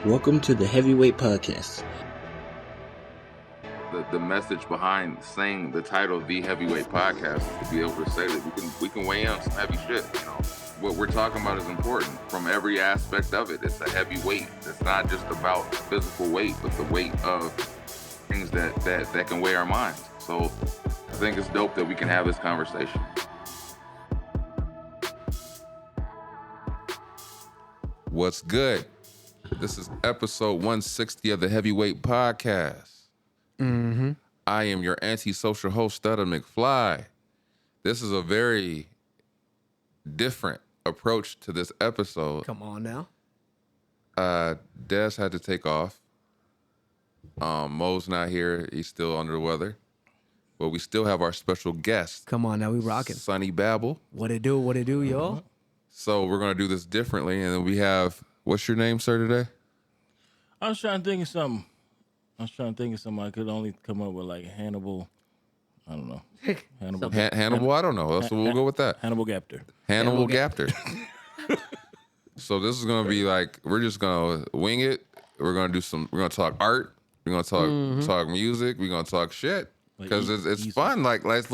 Welcome to the Heavyweight Podcast. The message behind saying the title The Heavyweight Podcast is to be able to say that we can weigh in on some heavy shit. You know, what we're talking about is important from every aspect of it. It's a heavy weight. It's not just about physical weight, but the weight of things that can weigh our minds. So I think it's dope that we can have this conversation. What's good? This is episode 160 of the Heavyweight Podcast. Mm-hmm. I am your antisocial host, Stutter McFly. This is a very different approach to this episode. Come on now. Des had to take off. Mo's not here. He's still under the weather. But we still have our special guest. Come on now, we rocking. Sonny Babble. What it do, y'all? So we're going to do this differently. And then we have, what's your name, sir, today? I was trying to think of something. I could only come up with like Hannibal. I don't know. Hannibal. Hannibal, I don't know. So we'll go with that. Hannibal Gapter. Hannibal Gapter. So this is going to be like, we're just going to wing it. We're going to talk art. We're going to talk music. We're going to talk shit. Because it's fun. Like, let's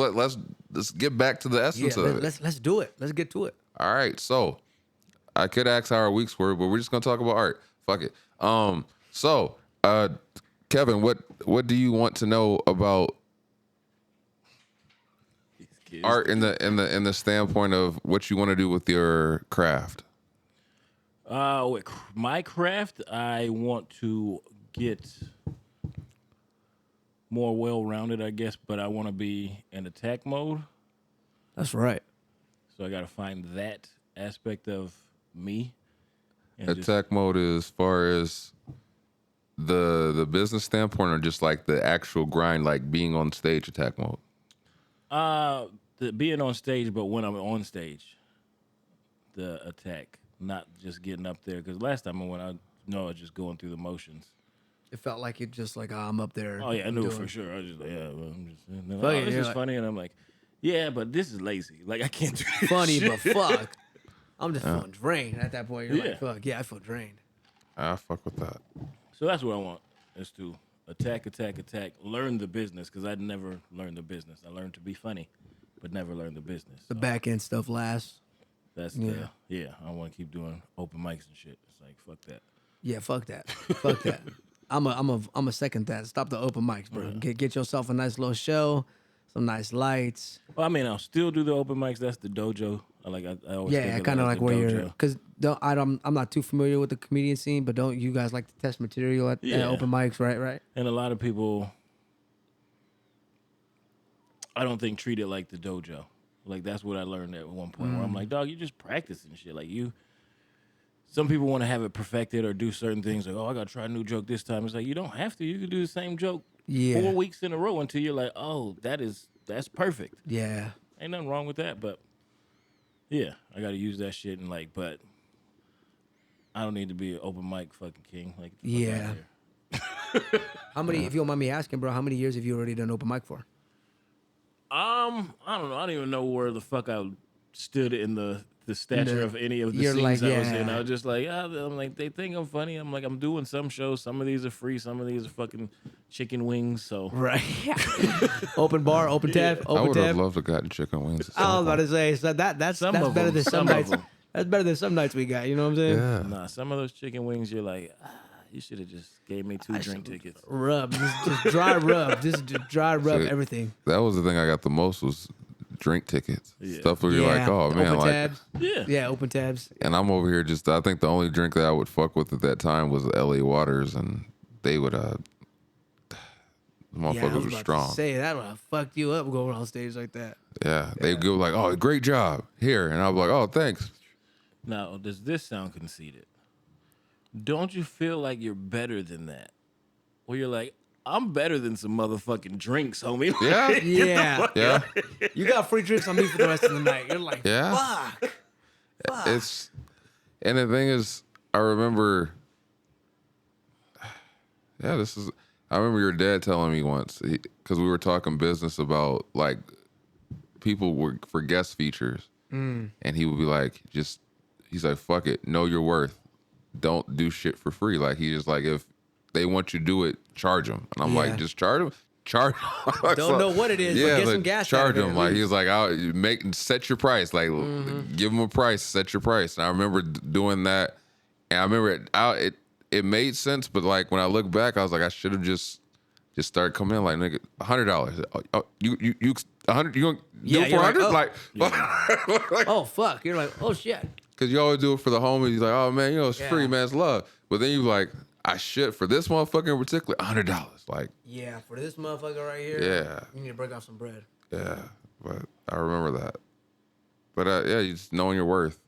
get back to the essence of it. Let's do it. Let's get to it. All right. So I could ask how our weeks were, but we're just going to talk about art. Fuck it. So, Kevin, what do you want to know about art in the standpoint of what you want to do with your craft? With my craft, I want to get more well-rounded, I guess, but I want to be in attack mode. That's right. So I got to find that aspect of me. Attack mode as far as the business standpoint, or just like the actual grind, like being on stage attack mode? Being on stage, but when I'm on stage, the attack, not just getting up there. Because last time I went, I was just going through the motions. It felt like it just like, I'm up there. Oh yeah, I knew for sure. I was just like, this is funny, and I'm like, yeah, but this is lazy. Like I can't do this funny, shit. but fuck. I'm just feeling drained at that point. You're like, fuck, yeah, I feel drained. I fuck with that. So that's what I want, is to attack, learn the business, because I'd never learned the business. I learned to be funny, but never learned the business. The back end stuff last. That's I want to keep doing open mics and shit. It's like, fuck that. Yeah, fuck that. Fuck that. I'm a second that. Stop the open mics, bro. Get yourself a nice little show, some nice lights. Well, I mean, I'll still do the open mics. That's the dojo. I always kind of like where dojo. you're, because I'm not too familiar with the comedian scene, but don't you guys like to test material at open mics, right? And a lot of people, I don't think, treat it like the dojo. Like that's what I learned at one point, where I'm like, dog, you just practicing shit. Like some people want to have it perfected or do certain things. Like, oh, I got to try a new joke this time. It's like, you don't have to. You can do the same joke 4 weeks in a row until you're like, oh, that's perfect. Yeah. Ain't nothing wrong with that, but yeah, I got to use that shit and but I don't need to be an open mic fucking king. Like, yeah. How many, if you don't mind me asking, bro, how many years have you already done open mic for? I don't know. I don't even know where the fuck I stood in the stature of any of the scenes I was in. I was just like, I'm like, they think I'm funny. I'm like, I'm doing some shows. Some of these are free. Some of these are fucking chicken wings. So right, open bar, open tab, open tab. I would have loved to gotten chicken wings. I was about to say, so that's better than some nights. That's better than some nights we got. You know what I'm saying? Yeah. Nah, some of those chicken wings, you're like, you should have just gave me 2 drink tickets. Rub, just dry rub, just dry rub everything. That was the thing I got the most was drink tickets. Stuff where you're like, oh man, open tabs. Yeah, open tabs. And I'm over here I think the only drink that I would fuck with at that time was LA Waters, and they would the motherfuckers were strong. Say that would have fucked you up going on stage like that. Yeah, they go like, oh, great job here, and I was like, oh, thanks. Now, does this sound conceited? Don't you feel like you're better than that? Where you're like, I'm better than some motherfucking drinks, homie. Yeah. Yeah. You got free drinks on me for the rest of the night. You're like, fuck. And the thing is, I remember, I remember your dad telling me once, because we were talking business about like people were for guest features, and he would be like, he's like, fuck it, know your worth. don't do shit for free. Like he's just like, if they want you to do it, charge them. And I'm like, just charge them. Charge. Don't know what it is, but get some gas. Charge them. Like he's like, I'll set your price. Like give them a price. Set your price. And I remember doing that, and I remember it made sense. But like when I look back, I was like, I should have just started coming in like, nigga, $100. Oh, you 100. You gonna do it for 100? Like, oh fuck. You're like, oh shit. Because you always do it for the homies. You're like, oh man, it's free, man, it's love. But then you like, I shit for this motherfucker in particular, $100. Like, yeah, for this motherfucker right here. Yeah, you need to break off some bread. Yeah, but I remember that. But you just knowing your worth,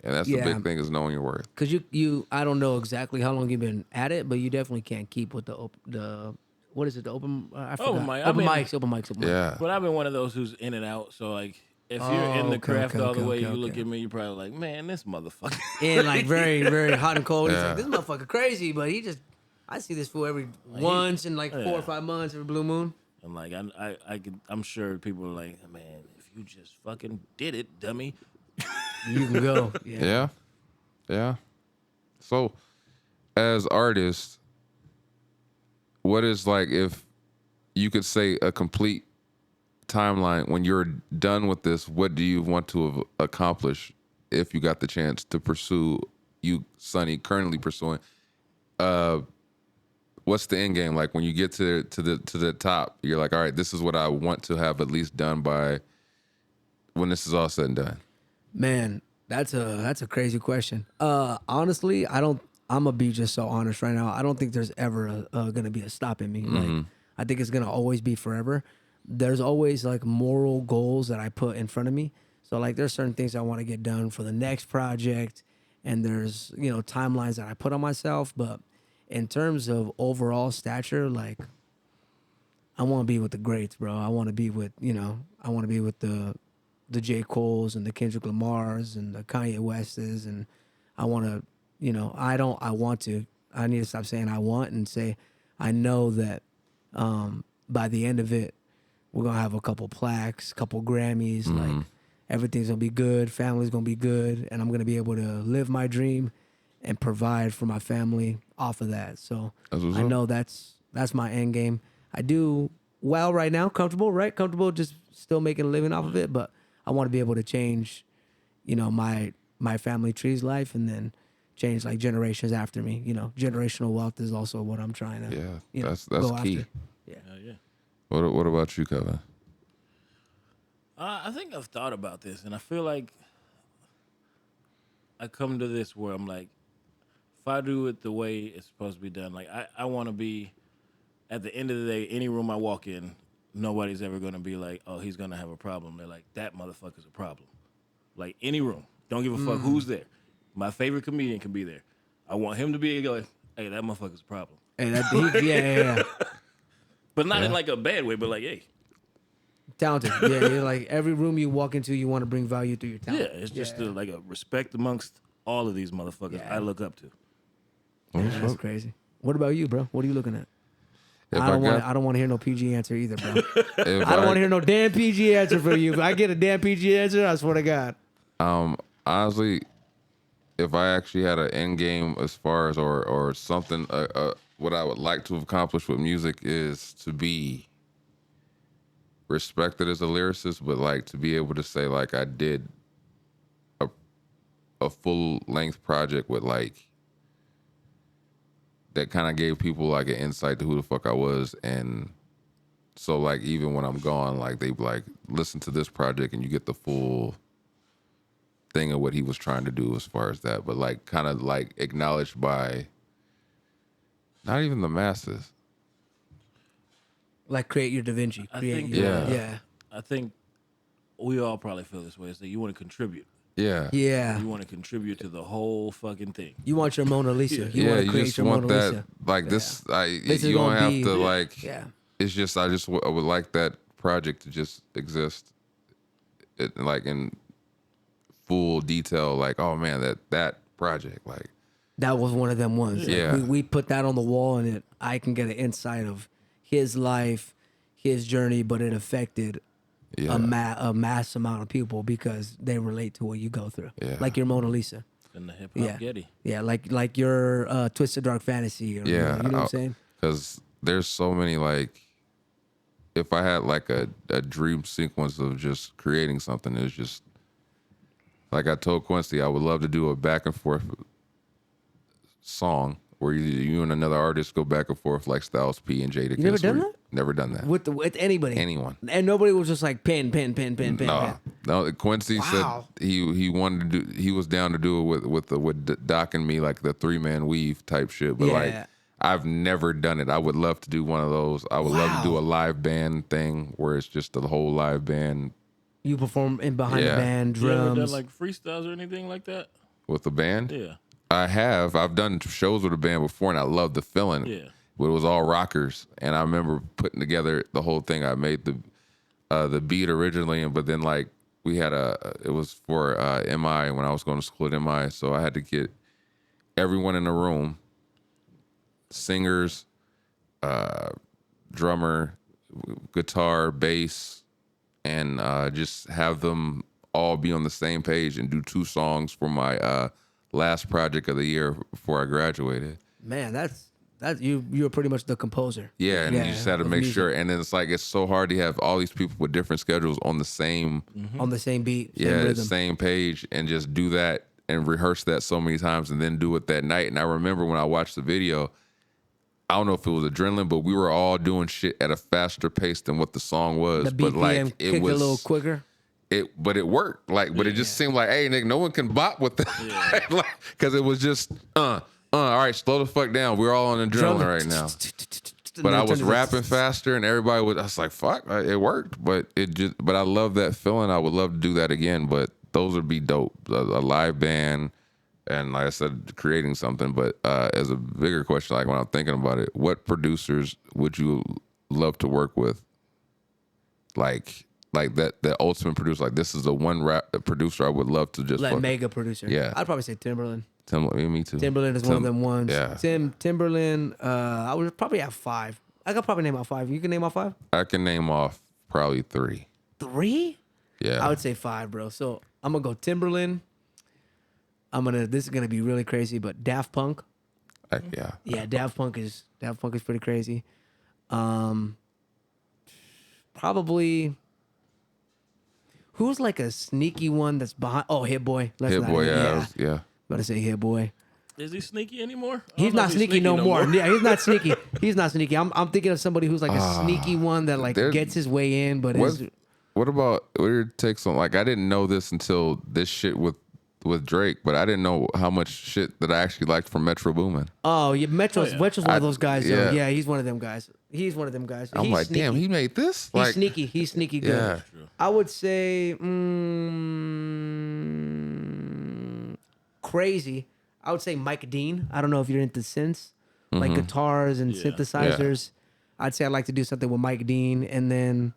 and that's the big thing, is knowing your worth. Because you, I don't know exactly how long you've been at it, but you definitely can't keep with the what is it? The open? I forgot. Open mics. Yeah. But I've been one of those who's in and out. So like, if you're in the craft all the way, you look at me, you're probably like, man, this motherfucker. And like very, very hot and cold. He's like, this motherfucker crazy, but I see this fool every once in like 4 or 5 months, every blue moon. And like, I'm sure people are like, man, if you just fucking did it, dummy. You can go. Yeah. So, as artists, what is like, if you could say a complete timeline when you're done with this, what do you want to have accomplished if you got the chance to pursue, you, Sonny, currently pursuing? What's the end game? Like when you get to the top, you're like, all right, this is what I want to have at least done by when this is all said and done. Man, that's a crazy question. Honestly, I'm gonna be just so honest right now. I don't think there's ever gonna be a stop in me. Like, I think it's gonna always be forever. There's always like moral goals that I put in front of me. So like there's certain things I want to get done for the next project, and there's timelines that I put on myself. But in terms of overall stature, like I want to be with the greats, bro. I want to be with the J. Coles and the Kendrick Lamars and the Kanye Wests, and I want to, I need to stop saying I want and say I know that by the end of it, we're going to have a couple plaques, couple Grammys, like everything's going to be good, family's going to be good, and I'm going to be able to live my dream and provide for my family off of that. So I know that's my end game. I do well right now, comfortable, just still making a living off of it, but I want to be able to change, my family tree's life, and then change like generations after me. Generational wealth is also what I'm trying to. That's go key. After. Yeah. What about you, Kevin? I think I've thought about this, and I feel like I come to this where I'm like, if I do it the way it's supposed to be done, like I want to be, at the end of the day, any room I walk in, nobody's ever going to be like, oh, he's going to have a problem. They're like, that motherfucker's a problem. Like, any room. Don't give a fuck who's there. My favorite comedian can be there. I want him to be like, hey, that motherfucker's a problem. Hey, yeah. But not in like a bad way, but like, hey. Talented. Yeah, you're like, every room you walk into, you want to bring value through your talent. Yeah, it's just like a respect amongst all of these motherfuckers I look up to. That's crazy. What about you, bro? What are you looking at? I don't want to hear no PG answer either, bro. I don't want to hear no damn PG answer from you. If I get a damn PG answer, I swear to God. Honestly, if I actually had an end game as far as or something, what I would like to accomplish with music is to be respected as a lyricist, but like to be able to say like I did a full length project with like that kind of gave people like an insight to who the fuck I was. And so like even when I'm gone, like they like listen to this project and you get the full thing of what he was trying to do as far as that, but like kind of like acknowledged by not even the masses. Like create your Da Vinci. I think we all probably feel this way. It's that you want to contribute. Yeah. You want to contribute to the whole fucking thing. You want your Mona Lisa. You want to create just your want Mona Lisa. Like this, you don't have to like. Yeah. It's just I would like that project to just exist, like in full detail. Like, oh man, that project, like that was one of them ones. Yeah. Like, we put that on the wall, and I can get an insight of his life, his journey, but it affected a mass amount of people because they relate to what you go through. Yeah. Like your Mona Lisa. in the hip hop Getty. Yeah, like your Twisted Dark Fantasy. Or, Yeah, you know what I'm saying? Because there's so many like, if I had like a dream sequence of just creating something, it's just like I told Quincy, I would love to do a back and forth song where you and another artist go back and forth like Styles P and Jada. You never done that? Never done that. With anybody? Anyone. And nobody was just like pen. No. Quincy Wow. said he wanted to do. He was down to do it with Doc and me, like the 3-man weave type shit. But like, I've never done it. I would love to do one of those. I would love to do a live band thing where it's just the whole live band. You perform behind the band, You ever drums. done like freestyles or anything like that? With the band? Yeah. I have. I've done shows with a band before, and I love the feeling. Yeah. But it was all rockers, and I remember putting together the whole thing. I made the beat originally, but then like we had it was for MI when I was going to school at MI, so I had to get everyone in the room, singers, drummer, guitar, bass, and just have them all be on the same page and do 2 songs for my last project of the year before I graduated. Man, that's you're pretty much the composer. Yeah, and you just had to make sure. And then it's like it's so hard to have all these people with different schedules on the same on the same beat, same rhythm. rhythm. Same page, and just do that and rehearse that so many times, and then do it that night. And I remember when I watched the video, I don't know if it was adrenaline, but we were all doing shit at a faster pace than what the song was. The BPM but like kick was a little quicker. But it worked. Like, but it just seemed like, hey, nigga, no one can bop with that. Because it was just, all right, slow the fuck down. We're all on adrenaline right now. But I was rapping faster, and everybody was. I was like, fuck, it worked. But I love that feeling. I would love to do that again. But those would be dope. A live band, and like I said, creating something. But as a bigger question, like when I'm thinking about it, what producers would you love to work with? Like that ultimate producer, like this is the one producer I would love to just mega producer. Yeah, I'd probably say Timberland. Me too. Timberland is one of them ones. Yeah. Timberland. I would probably have 5. I could probably name out 5. You can name out 5. I can name off probably 3. 3? Yeah. I would say 5, bro. So I'm gonna go Timberland. This is gonna be really crazy, but Daft Punk. Yeah. Yeah, Daft Punk is pretty crazy. Probably. Who's like a sneaky one that's behind? Oh, Hit Boy. Hit Boy, yeah. About to say Hit Boy. Is he sneaky anymore? He's not sneaky no more. Yeah, he's not sneaky. He's not sneaky. I'm thinking of somebody who's like a sneaky one that like gets his way in, but what about what are your takes on, like, I didn't know this until this shit with Drake, but I didn't know how much shit that I actually liked from Metro Boomin. Oh, yeah, Metro's one of those guys. Yeah. Yeah, he's one of them guys. I'm like, sneaky. Damn, he made this? He's sneaky. He's sneaky good. Yeah. I would say crazy. I would say Mike Dean. I don't know if you're into synths, like guitars and synthesizers. Yeah. I'd say I'd like to do something with Mike Dean. And then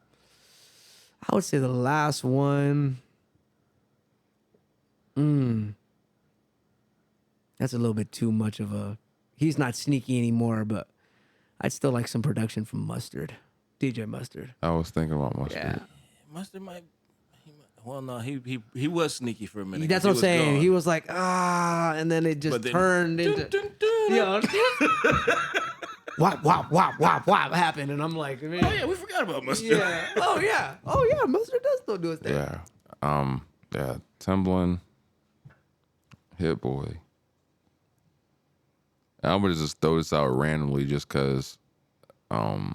I would say the last one. That's a little bit too much of a... He's not sneaky anymore, but I'd still like some production from Mustard. DJ Mustard. I was thinking about Mustard. Yeah. Mustard might... Well, no, he was sneaky for a minute. That's what I'm saying. Gone. He was like, and then it just turned into... Wop happened, and I'm like... Man, oh, yeah, we forgot about Mustard. Yeah. Oh, yeah, Mustard does still do his thing. Yeah. Timbaland, Hit Boy. I'm gonna just throw this out randomly just cause no.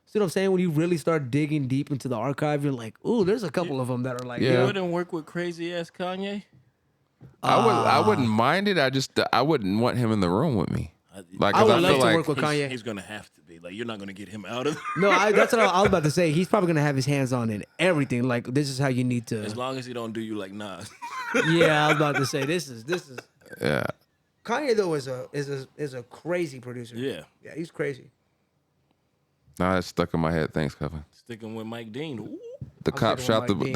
See what I'm saying? When you really start digging deep into the archive, you're like, ooh, there's a couple of them that are like, You wouldn't work with crazy ass Kanye? I wouldn't mind it. I wouldn't want him in the room with me. Like, I would love feel to like work with Kanye. He's gonna have to be. Like, you're not gonna get him out of it. No, that's what I was about to say. He's probably gonna have his hands on in everything. Like, this is how you need to. As long as he don't do you like Nas. Yeah, I was about to say this is. Yeah. Kanye though is a crazy producer. Yeah. Yeah, he's crazy. Nah, it's stuck in my head. Thanks, Kevin. Sticking with Mike Dean. Ooh. The cop shot the kid.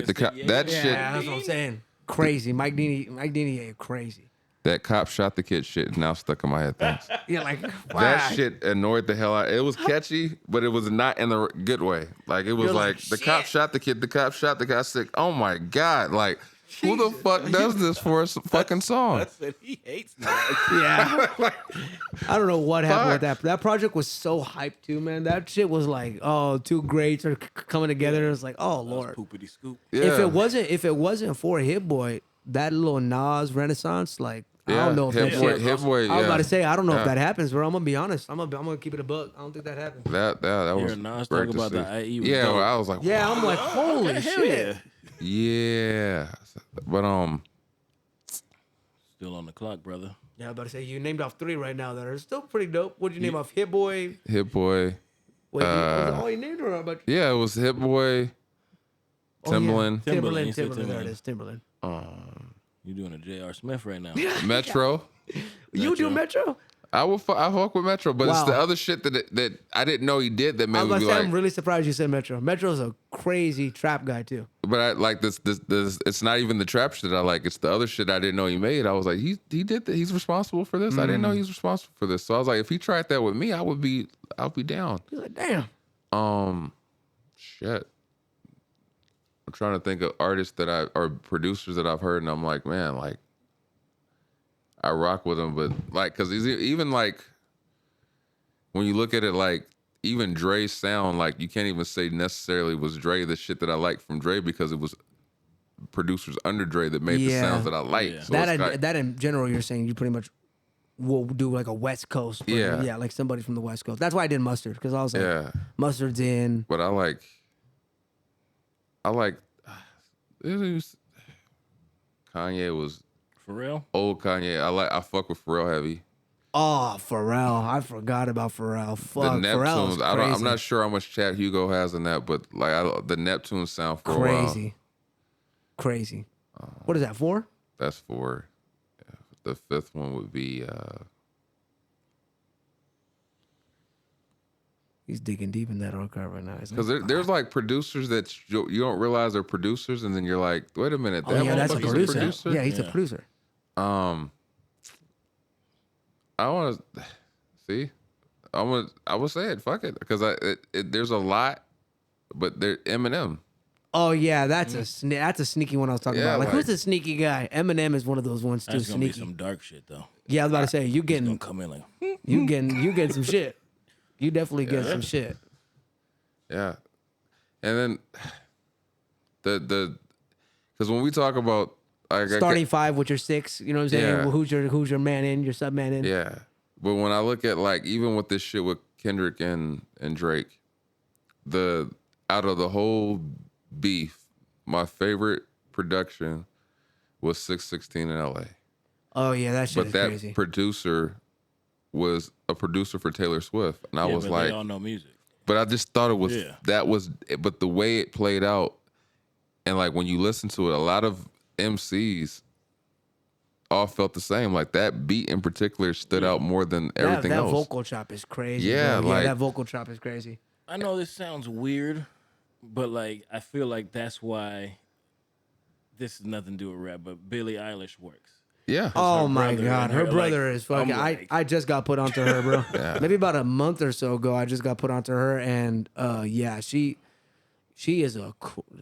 The cop. That shit. Yeah, that's what I'm saying. Crazy. Mike Dean, crazy. That cop shot the kid shit is now stuck in my head. Thanks. You're like, why? That shit annoyed the hell out. It was catchy, but it was not in the good way. Like it was You're like like, the cop shot the kid. The cop shot the guy. Sick. Oh my god! Like who the fuck does this for a fucking song? Said he hates that. Yeah. I don't know what happened with that. That project was so hyped too, man. That shit was like, oh, two greats are coming together. It was like, oh Lord. Poopity scoop. Yeah. If it wasn't for Hit Boy, that little Nas renaissance, like I don't know if Hit that Boy, shit. Hit Boy, I was about to say, I don't know Yeah. if that happens, bro. I'm gonna be honest. I'm gonna keep it a buck. I don't think that happens. That was Hearing Nas great talk to about see. the IE was Yeah, dope. well, I was like, Yeah, wow. I'm like, holy Hell shit. yeah. Yeah, but Still on the clock, brother. Yeah, I was about to say you named off 3 right now that are still pretty dope. What'd you name off? Hit Boy. Hit Boy. Wait, was that all you named or about? Yeah, it was Hit Boy. Oh, yeah. Timbaland. Timbaland, you said Timbaland. There it Timbaland. is. Timbaland. You doing a J.R. Smith right now? Metro. You do Metro? I fuck with Metro, but it's Wow. the other shit that I didn't know he did that I made was me about be to say, like. I'm really surprised you said Metro. Metro's a crazy trap guy too. But I like this. It's not even the trap shit I like. It's the other shit I didn't know he made. I was like, he did that. He's responsible for this. I didn't know he's responsible for this. So I was like, if he tried that with me, I'll be down. He's like, damn. Shit. I'm trying to think of artists or producers that I've heard, and I'm like, man, like, I rock with him, but like, cause he's even like, when you look at it, like, even Dre's sound, like, you can't even say necessarily was Dre the shit that I liked from Dre because it was producers under Dre that made the Yeah. sounds that I like. Yeah. So it's like- That in general, you're saying you pretty much will do like a West Coast. Yeah. like somebody from the West Coast. That's why I did Mustard, because I was like, yeah. Mustard's in. But I like Kanye was For real? old Kanye. I fuck with Pharrell heavy. Oh, Pharrell. I forgot about Pharrell. Fuck, The Pharrell's Neptunes. crazy. I'm not sure how much Chad Hugo has in that, but like the Neptune sound for a while. Crazy. What is that, 4? That's 4. Yeah. The 5th one would be He's digging deep in that archive right now. because there's like producers that you don't realize are producers, and then you're like, wait a minute, Oh, that yeah, that's a motherfucker's producer. Yeah, he's a Yeah. producer. I want to see. I would say it. Fuck it, because there's a lot, but there Eminem. Oh yeah, that's a sneaky one I was talking Yeah, about. Like, who's like- the sneaky guy? Eminem is one of those ones too. That's gonna be Sneaky. some dark shit though. Yeah, I was about to say you Gonna getting come in like you getting some shit. You definitely get some shit. Yeah, and then the because when we talk about like, Starting 5 with your 6. You know what I'm saying? Yeah. Well, who's your man in? Your sub man in? yeah, but when I look at like even with this shit with Kendrick and Drake, out of the whole beef, my favorite production was 616 in LA. Oh yeah, that shit But is that crazy. producer was a producer for Taylor Swift, and I was but like, they all know music. but I just thought it was Yeah. but the way it played out, and like when you listen to it, a lot of MCs all felt the same. Like that beat in particular stood out more than everything that else. vocal chop is crazy. Yeah, bro. like- that vocal chop is crazy. I know this sounds weird, but like I feel like that's why this has nothing to do with rap, but Billie Eilish works. Yeah. Oh her my brother god, and her her, brother like, is fucking. I'm like- I just got put onto her, bro. Maybe about a month or so ago, I just got put onto her, and yeah, she is I'm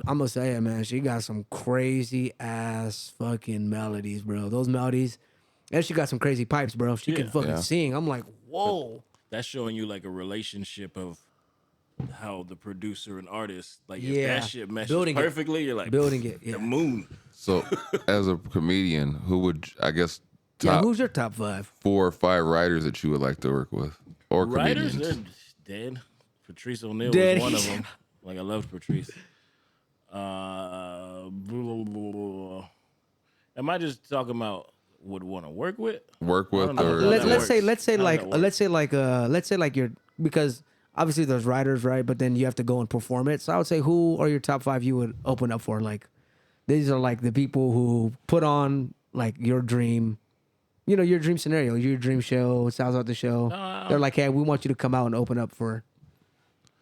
gonna say it, man. She got some crazy ass fucking melodies, bro. Those melodies, and she got some crazy pipes, bro. She can Yeah. fucking Yeah. sing. I'm like, whoa. That's showing you like a relationship of how the producer and artist, like if Yeah. that shit meshes Building it. perfectly, you're like Building it, yeah. the moon. So as a comedian, who would I guess Yeah, top who's your top 5? 4 or 5 writers that you would like to work with, or Writers, comedians? they're dead. Patrice O'Neal Dead. was one of them. Like I loved Patrice. Am I just talking about would want to work with? Work with, I don't know or how that let's say works. How like that works. let's say like you're, because obviously there's writers, right? But then you have to go and perform it. So I would say, who are your top 5 you would open up for? Like, these are like the people who put on like your dream, your dream scenario, your dream show, sounds out the show. They're like, hey, we want you to come out and open up for,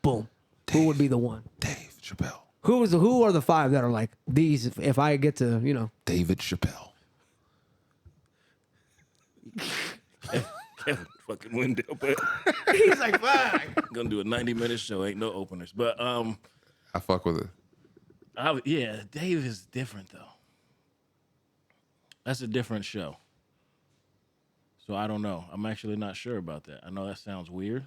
boom. Who would be the one? Dave Chappelle. Who are the 5 that are like these? If I get to, David Chappelle. Kevin fucking Wendell, but He's like, fuck. gonna do a 90-minute show. Ain't no openers, but I fuck with it. yeah, Dave is different though. That's a different show. So I don't know. I'm actually not sure about that. I know that sounds weird,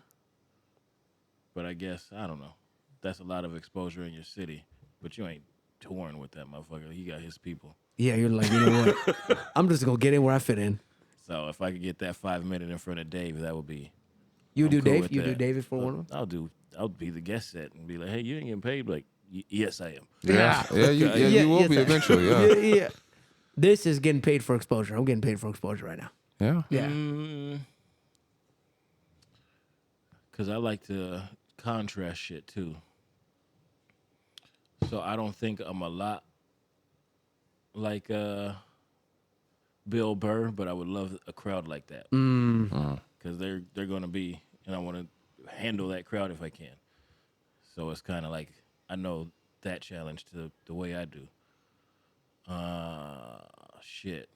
but I guess I don't know. That's a lot of exposure in your city, but you ain't touring with that motherfucker. He got his people. Yeah, you're like, you know what? I'm just gonna get in where I fit in. So if I could get that 5 minute in front of Dave, that would be. You I'm do cool Dave? with You do that. David for one of them? I'll be the guest set and be like, hey, you ain't getting paid. Like, yes, I am. Yeah, you will yes, be I- eventually. Yeah, yeah. This is getting paid for exposure. I'm getting paid for exposure right now. yeah. Yeah. Because I like to contrast shit too. So I don't think I'm a lot like Bill Burr, but I would love a crowd like that. Because they're going to be, and I want to handle that crowd if I can. So it's kind of like I know that challenge to the way I do. Shit.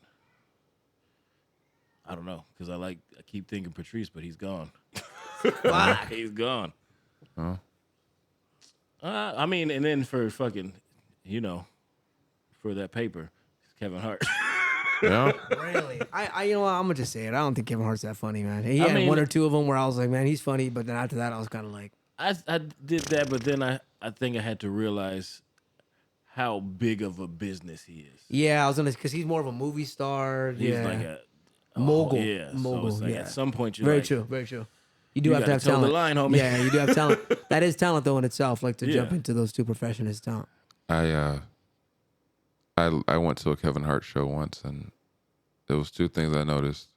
I don't know, because I keep thinking Patrice, but he's gone. He's gone. Huh? I mean, and then for fucking, for that paper, Kevin Hart. Yeah. Really? I you know what? I'm gonna just say it. I don't think Kevin Hart's that funny, man. He I had mean- one or two of them where I was like, man, he's funny, but then after that, I was kind of like, I did that, but then I think I had to realize how big of a business he is. yeah, I was gonna, because he's more of a movie star. He's yeah. like a Mogul. Yeah, Mogul, so it's like yeah. at some point you're Very like, true. Very true. You do You have to gotta have toe the talent. line, homie. Yeah, you do have talent. That is talent though in itself. Like to jump Yeah. into those two professions is talent. I went to a Kevin Hart show once, and there was two things I noticed.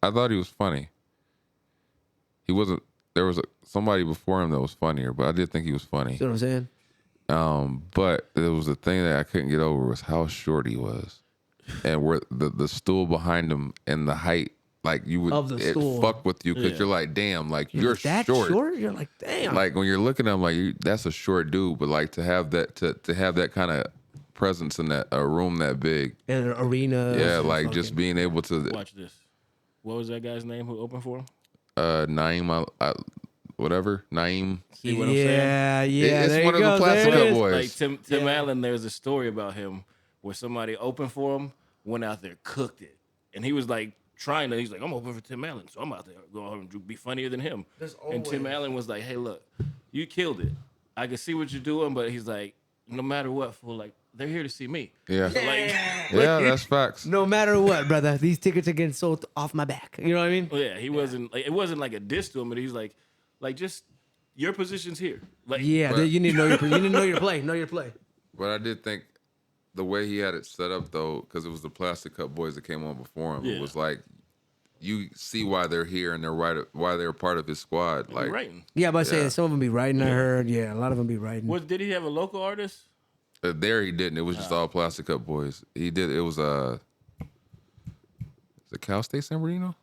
I thought he was funny. He wasn't. There was somebody before him that was funnier, but I did think he was funny. See what I'm saying? But there was a thing that I couldn't get over was how short he was, and where the stool behind him and the height, like you would, Of the it stool. fuck with you because Yeah. you're like, damn, like you're that short. You're like, damn. Like when you're looking at him, like that's a short dude, but like to have that to have that kind of presence in that a room that big, in an arena. yeah, and like just fucking- being able to watch this. What was that guy's name who opened for him? Naeem, whatever Naeem. See what I'm saying? Yeah, It's there one you of the go, Plastic there it Cup is. Boys. Like Tim Allen, there's a story about him where somebody opened for him, went out there, cooked it, and he was like trying to. He's like, I'm open for Tim Allen, so I'm out there going to be funnier than him. And Tim always- Allen was like, Hey, look, you killed it. I can see what you're doing, but he's like, no matter what, fool, like they're here to see me. Yeah, So, like, yeah, that's facts. No matter what, brother, these tickets are getting sold off my back. You know what I mean? yeah, he wasn't like it wasn't like a diss to him, but he's like just your position's here. Like, Yeah, But- you need to know your you need to know your play. Know your play. But I did think the way he had it set up though, because it was the Plastic Cup Boys that came on before him. Yeah. It was like you see why they're here and why they're part of his squad. Like writing. Yeah, but I say Yeah. some of them be writing. I heard. Yeah, a lot of them be writing. Did he have a local artist? there he didn't. It was just all Plastic Cup Boys. He did. It was is it Cal State San Bernardino?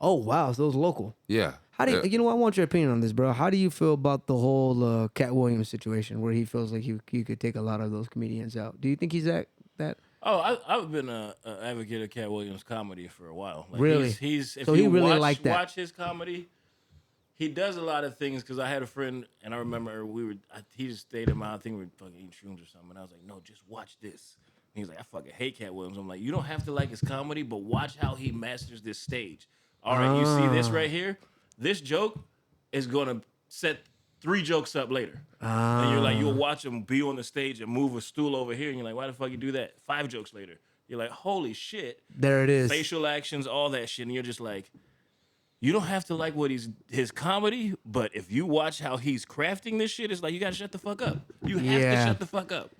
Oh wow, so those local. Yeah. How do you, Yeah. you know what? I want your opinion on this, bro. How do you feel about the whole Cat Williams situation where he feels like he could take a lot of those comedians out? Do you think he's that? Oh, I've been an advocate of Cat Williams' comedy for a while. Like, Really? He's if So you he really watch, liked that. watch his comedy, he does a lot of things. Because I had a friend, and I remember he just stayed in my, I think we were fucking eating shrooms or something. And I was like, no, just watch this. And he's like, I fucking hate Cat Williams. I'm like, you don't have to like his comedy, but watch how he masters this stage. All right, you see this right here? This joke is gonna set 3 jokes up later. And you're like, you'll watch him be on the stage and move a stool over here, and you're like, why the fuck you do that? 5 jokes later, you're like, holy shit. There it is. Facial actions, all that shit, and you're just like, you don't have to like what his comedy, but if you watch how he's crafting this shit, it's like you gotta shut the fuck up. You have Yeah. to shut the fuck up.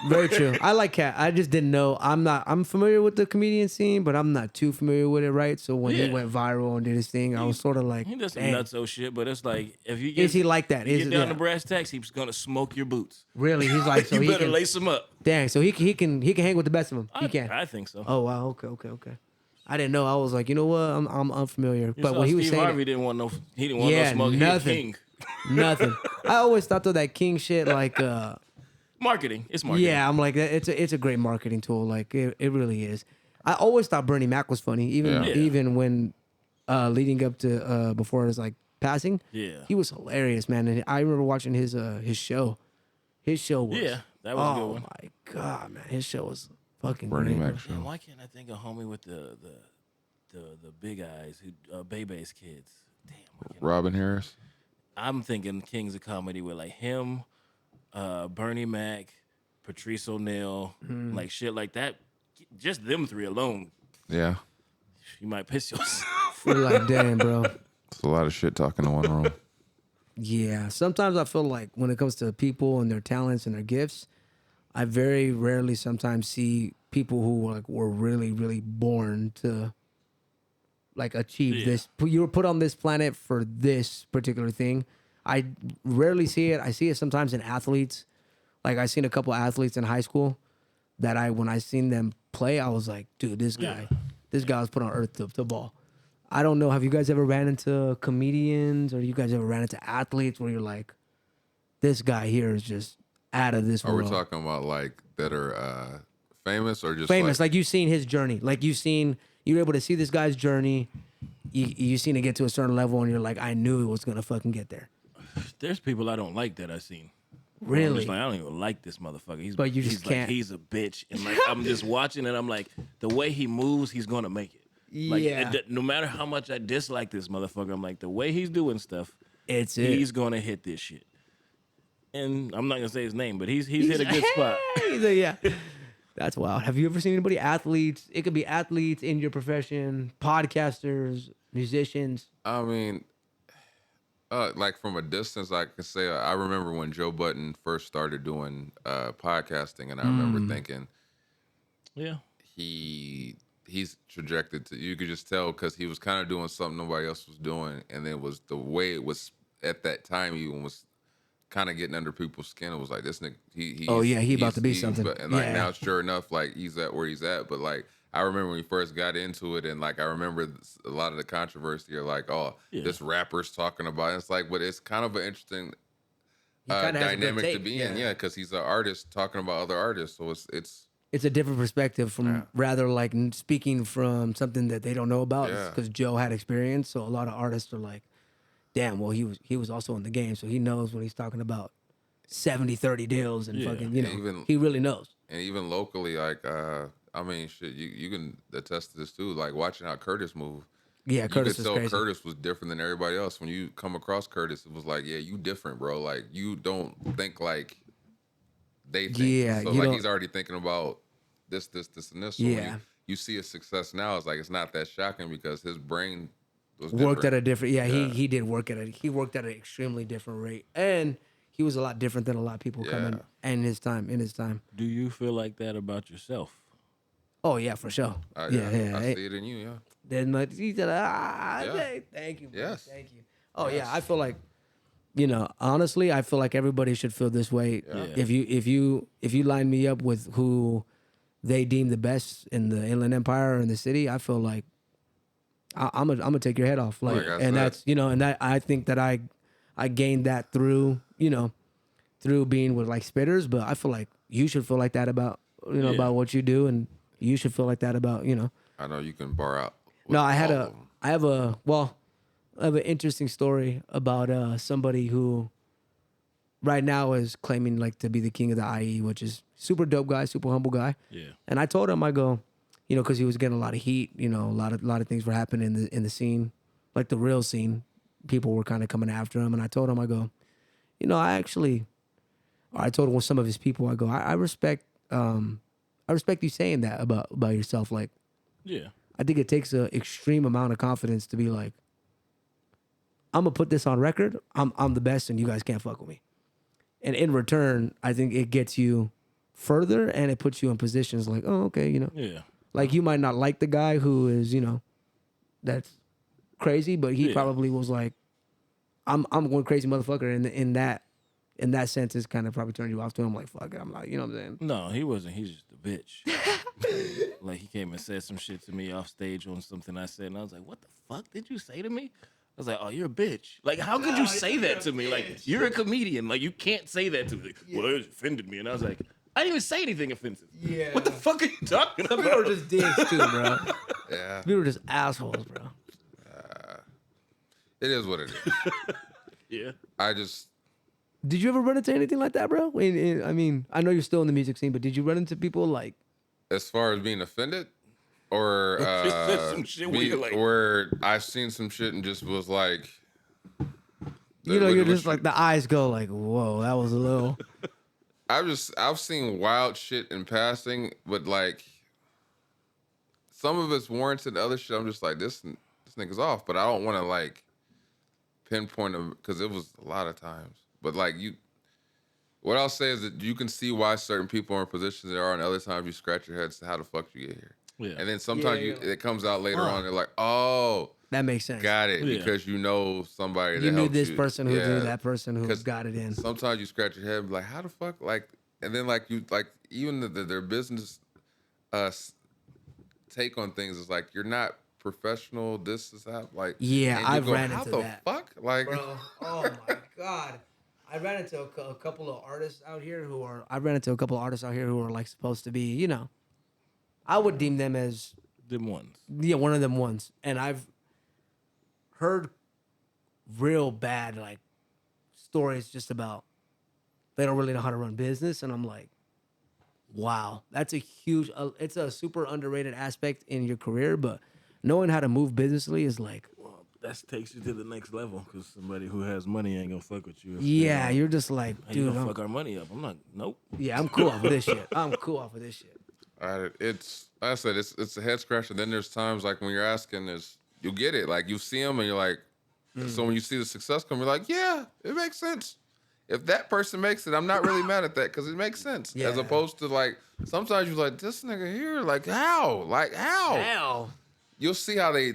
Very true. I like Cat. I just didn't know. I'm familiar with the comedian scene, but I'm not too familiar with it, right? So when he Yeah. went viral and did his thing, I was sort of like, He does some damn. nutso shit, but it's like if you get Is he like that? you Is get it- down yeah. to brass tacks, he's gonna smoke your boots. Really? He's like, so you he better can, lace him up. dang, so he can hang with the best of them. He can. I think so. Oh wow, okay. I didn't know. I was like, you know what? I'm unfamiliar. You But saw when he was Steve saying Harvey it, didn't want no smoke. He a nothing. king. nothing. I always thought though that king shit, like, Marketing. It's marketing. yeah, I'm like, it's a great marketing tool. Like, it really is. I always thought Bernie Mac was funny, even when leading up to before his like passing. Yeah. He was hilarious, man. And I remember watching his show. His show was that was a good one. Oh my god, man. His show was fucking Bernie great. Mac bro. show. Man, why can't I think of homie with the big eyes who Bebe's kids? Damn. why can't Robin Harris. I'm thinking Kings of Comedy with like him, Bernie Mac, Patrice O'Neal, like shit like that. Just them three alone, Yeah. you might piss yourself. You're like, damn, bro. It's a lot of shit talking in one room. Yeah. Sometimes I feel like when it comes to people and their talents and their gifts, I very rarely sometimes see people who like were really, really born to like achieve this. You were put on this planet for this particular thing. I rarely see it. I see it sometimes in athletes. Like I seen a couple athletes in high school that when I seen them play, I was like, dude, this guy was put on earth to ball. I don't know. Have you guys ever ran into comedians or you guys ever ran into athletes where you're like, this guy here is just out of this Are world? we talking about like that are famous or just Famous, like you've seen his journey. Like you're able to see this guy's journey. You seen it get to a certain level and you're like, I knew it was going to fucking get there. There's people I don't like that I've seen. Really? I'm just like, I don't even like this motherfucker. But you just he's can't. Like, he's a bitch. And like I'm just watching and I'm like, the way he moves, he's gonna make it. Like Yeah. no matter how much I dislike this motherfucker, I'm like, the way he's doing stuff, He's gonna hit this shit. And I'm not gonna say his name, but he's hit a good spot. Yeah. That's wild. Have you ever seen anybody, athletes? It could be athletes in your profession, podcasters, musicians. I mean, like from a distance, I could say I remember when Joe Budden first started doing podcasting, and I remember thinking, Yeah. he's trajected to. You could just tell because he was kind of doing something nobody else was doing, and it was the way it was at that time. He was kind of getting under people's skin. It was like this nigga. He about to be something. And like Yeah. now, sure enough, like he's at where he's at. But like I remember when he first got into it, and like I remember a lot of the controversy. Are like, oh, this rapper's talking about it. It's like, but it's kind of an interesting kinda has a good dynamic to take, be in. Yeah, because he's an artist talking about other artists. So It's a different perspective from rather like speaking from something that they don't know about Yeah. because Joe had experience. So a lot of artists are like, damn, well, he was also in the game. So he knows when he's talking about 70-30 deals and fucking, he really knows. And even locally, like, I mean, shit, you can attest to this too. Like watching how Curtis moved. Yeah, Curtis you was could tell crazy. Curtis was different than everybody else. When you come across Curtis, it was like, yeah, you different, bro. Like you don't think like they think. Yeah, so you like don't- he's already thinking about this, and this. So Yeah. when you see his success now, it's like it's not that shocking because his brain was Worked different. at a different, he did work he worked at an extremely different rate. And he was a lot different than a lot of people coming in his time. Do you feel like that about yourself? Oh yeah, for sure. I Hey, see it in you, yeah. then much he said, Yeah. hey, thank you, bro. Yes. Thank you. Oh yeah, I feel like, honestly, I feel like everybody should feel this way. Yeah. If you line me up with who they deem the best in the Inland Empire or in the city, I feel like I'm gonna take your head off. Like I and said. that's and that I think that I gained that through through being with like spitters, but I feel like you should feel like that about about what you do, and you should feel like that about I know you can bar out. No, I all of them. have an interesting story about somebody who right now is claiming like to be the king of the IE, which is super dope guy, super humble guy. Yeah. And I told him, I go, because he was getting a lot of heat, a lot of things were happening in the scene, like the real scene. People were kind of coming after him, and I told him, I go, I told some of his people, I go, I respect you saying that about yourself. Like, Yeah. I think it takes an extreme amount of confidence to be like, I'm gonna put this on record. I'm the best, and you guys can't fuck with me. And in return, I think it gets you further, and it puts you in positions like, oh, okay, Yeah. like you might not like the guy who is, that's crazy, but he probably was like, I'm one crazy motherfucker, and in that sense, it's kind of probably turned you off to him. Like, fuck it, I'm like, you know what I'm saying? No, he wasn't. He's just a bitch. Like he came and said some shit to me off stage on something I said, and I was like, "What the fuck did you say to me?" I was like, "Oh, you're a bitch. Like, how could you say that to me? Like, you're a comedian. Like, you can't say that to me." Like, well, it offended me, and I was like, I didn't even say anything offensive. Yeah. What the fuck are you talking Some about? people are just dicks too, bro. Yeah. People are just assholes, bro. It is what it is. Yeah. Did you ever run into anything like that, bro? I mean, I know you're still in the music scene, but did you run into people like? As far as being offended, or Just said some shit where you're like- where I've seen some shit and just was like, You know, you're just like the eyes go like, whoa, that was a little. I've seen wild shit in passing, but like some of it's warranted. Other shit, I'm just like this nigga's off. But I don't want to like pinpoint them because it was a lot of times. But like what I'll say is that you can see why certain people are in positions they are, and other times you scratch your head, so how the fuck you get here? Yeah. And then sometimes it comes out later on. They're like, oh. That makes sense. Got it, Yeah. because you know somebody that You knew helped this you. person who Yeah. knew that person who 'Cause got it in. Sometimes you scratch your head and be like, how the fuck? Like, and then like you like even their business take on things is like you're not professional. This is how like Yeah, and you I've go, ran how into the that. fuck? Like, Bro, oh my god, I ran into a couple of artists out here who are. I ran into a couple of artists out here who are like supposed to be, you know, I would deem them as Them ones. one of them ones, and I've heard real bad like stories just about they don't really know how to run business, and I'm like, wow, that's a huge. It's a super underrated aspect in your career, but knowing how to move businessly is like. Well, that takes you to the next level because somebody who has money ain't gonna fuck with you. Yeah, you're just like, Hey, you dude. gonna fuck our money up? I'm not. Nope. Yeah, I'm cool off of this shit. I'm cool off of this shit. it's like I said, it's a head scratcher. Then there's times like when you're asking, you get it. Like you see them and you're like, so when you see the success come, you're like, yeah, it makes sense. If that person makes it, I'm not really mad at that because it makes sense. Yeah. As opposed to like sometimes you're like, this nigga here, like how? Like how? Hell. You'll see how they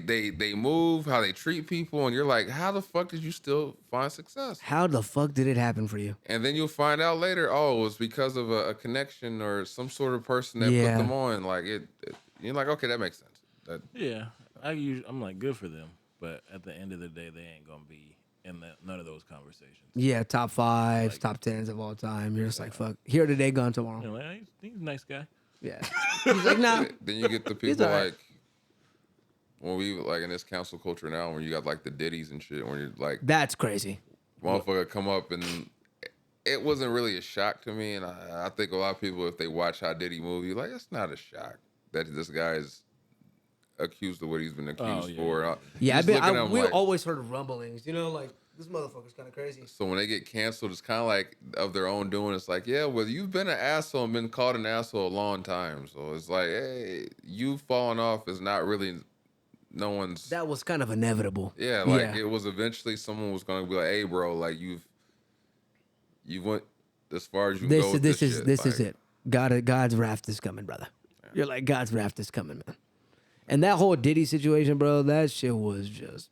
move, how they treat people, and you're like, how the fuck did you still find success? How the fuck did it happen for you? And then you'll find out later, oh, it was because of a connection or some sort of person that Yeah. put them on. Like you're like, okay, that makes sense. Yeah, I'm like good for them, but at the end of the day, they ain't gonna be in none of those conversations. Yeah, top fives, Like- top tens of all time. You're just like, fuck. Here today, gone tomorrow. You know, like, he's a nice guy. Yeah. He's like, nah. Then you get the He's people all right. like when we like in this cancel culture now, when you got like the Diddies and shit, when you're like, That's crazy. motherfucker come up and it wasn't really a shock to me. And I think a lot of people, if they watch how Diddy move, you're like, it's not a shock that this guy is accused of what he's been accused yeah. for. Yeah, Just looking at him we like- always heard rumblings. You know, like, this motherfucker's kind of crazy. So when they get canceled, it's kind of like of their own doing. It's like, yeah, well, you've been an asshole and been called an asshole a long time. So it's like, hey, you falling off is not really no one's. That was kind of inevitable. Yeah, like it was eventually someone was going to be like, hey, bro, like you went as far as you can go with this shit. This is Like, it. God's wrath is coming, brother. You're like, God's wrath is coming, man. And that whole Diddy situation, bro, that shit was just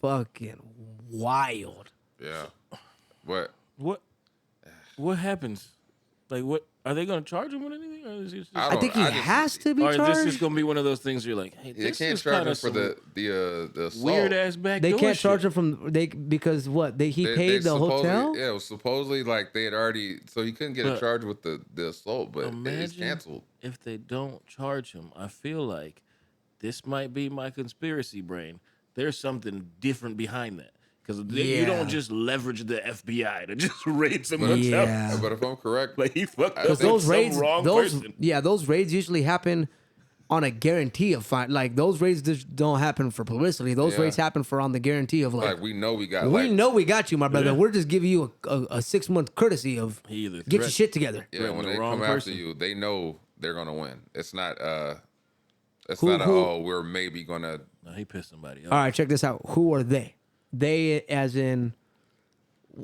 fucking wild. Yeah. What? What happens? Like, what are they gonna charge him with anything? Or is it just, I think he I just- has to be or is charged. this just gonna be one of those things where you're like, hey, They this can't is charge kinda him for the assault. weird ass back. They door can't shit. charge him because what? He They paid the supposedly- hotel? Yeah, it was supposedly like they had already, so he couldn't get a But charge with the assault, but it's Imagine canceled. if they don't charge him. I feel like this might be my conspiracy brain. There's something different behind that. Because you Yeah. don't just leverage the FBI to just raid someone's Yeah. house. But if I'm correct, Like he fucked up Because with those some raids, wrong those person. those raids usually happen on a guarantee of fine. Like those raids just don't happen for publicity. Those Yeah. raids happen for on the guarantee of like, like we know we got we like, know we got you, my brother. Yeah. We're just giving you a 6-month courtesy of He either get your threat- shit together. yeah, threaten when the they wrong come after person. you, they know they're gonna win. It's not Who- oh, we're maybe gonna. No, he pissed somebody off. All right, check this out. Who are they? They as in,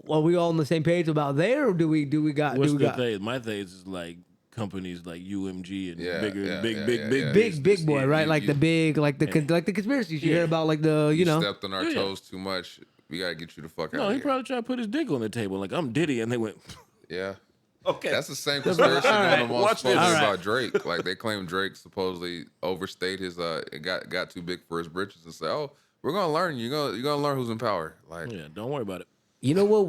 are we all on the same page about they, or do we got What's do we the got thing? My thing is like companies like UMG and Yeah, bigger, yeah, big, yeah, big, yeah, big, yeah. big. big boy, right? Like you- the big, like the conspiracies you Yeah. hear about, like the you You know. stepped on our Yeah. toes too much. We gotta get you the fuck out No, of he here. probably tried to put his dick on the table. Like I'm Diddy, and they went, Yeah. okay. That's the same conspiracy going right, on watch this. supposedly All about Drake. Like they claim Drake supposedly overstayed his it got too big for his britches and say, oh, we're gonna learn. You're gonna learn who's in power. Like yeah, don't worry about it. You know what?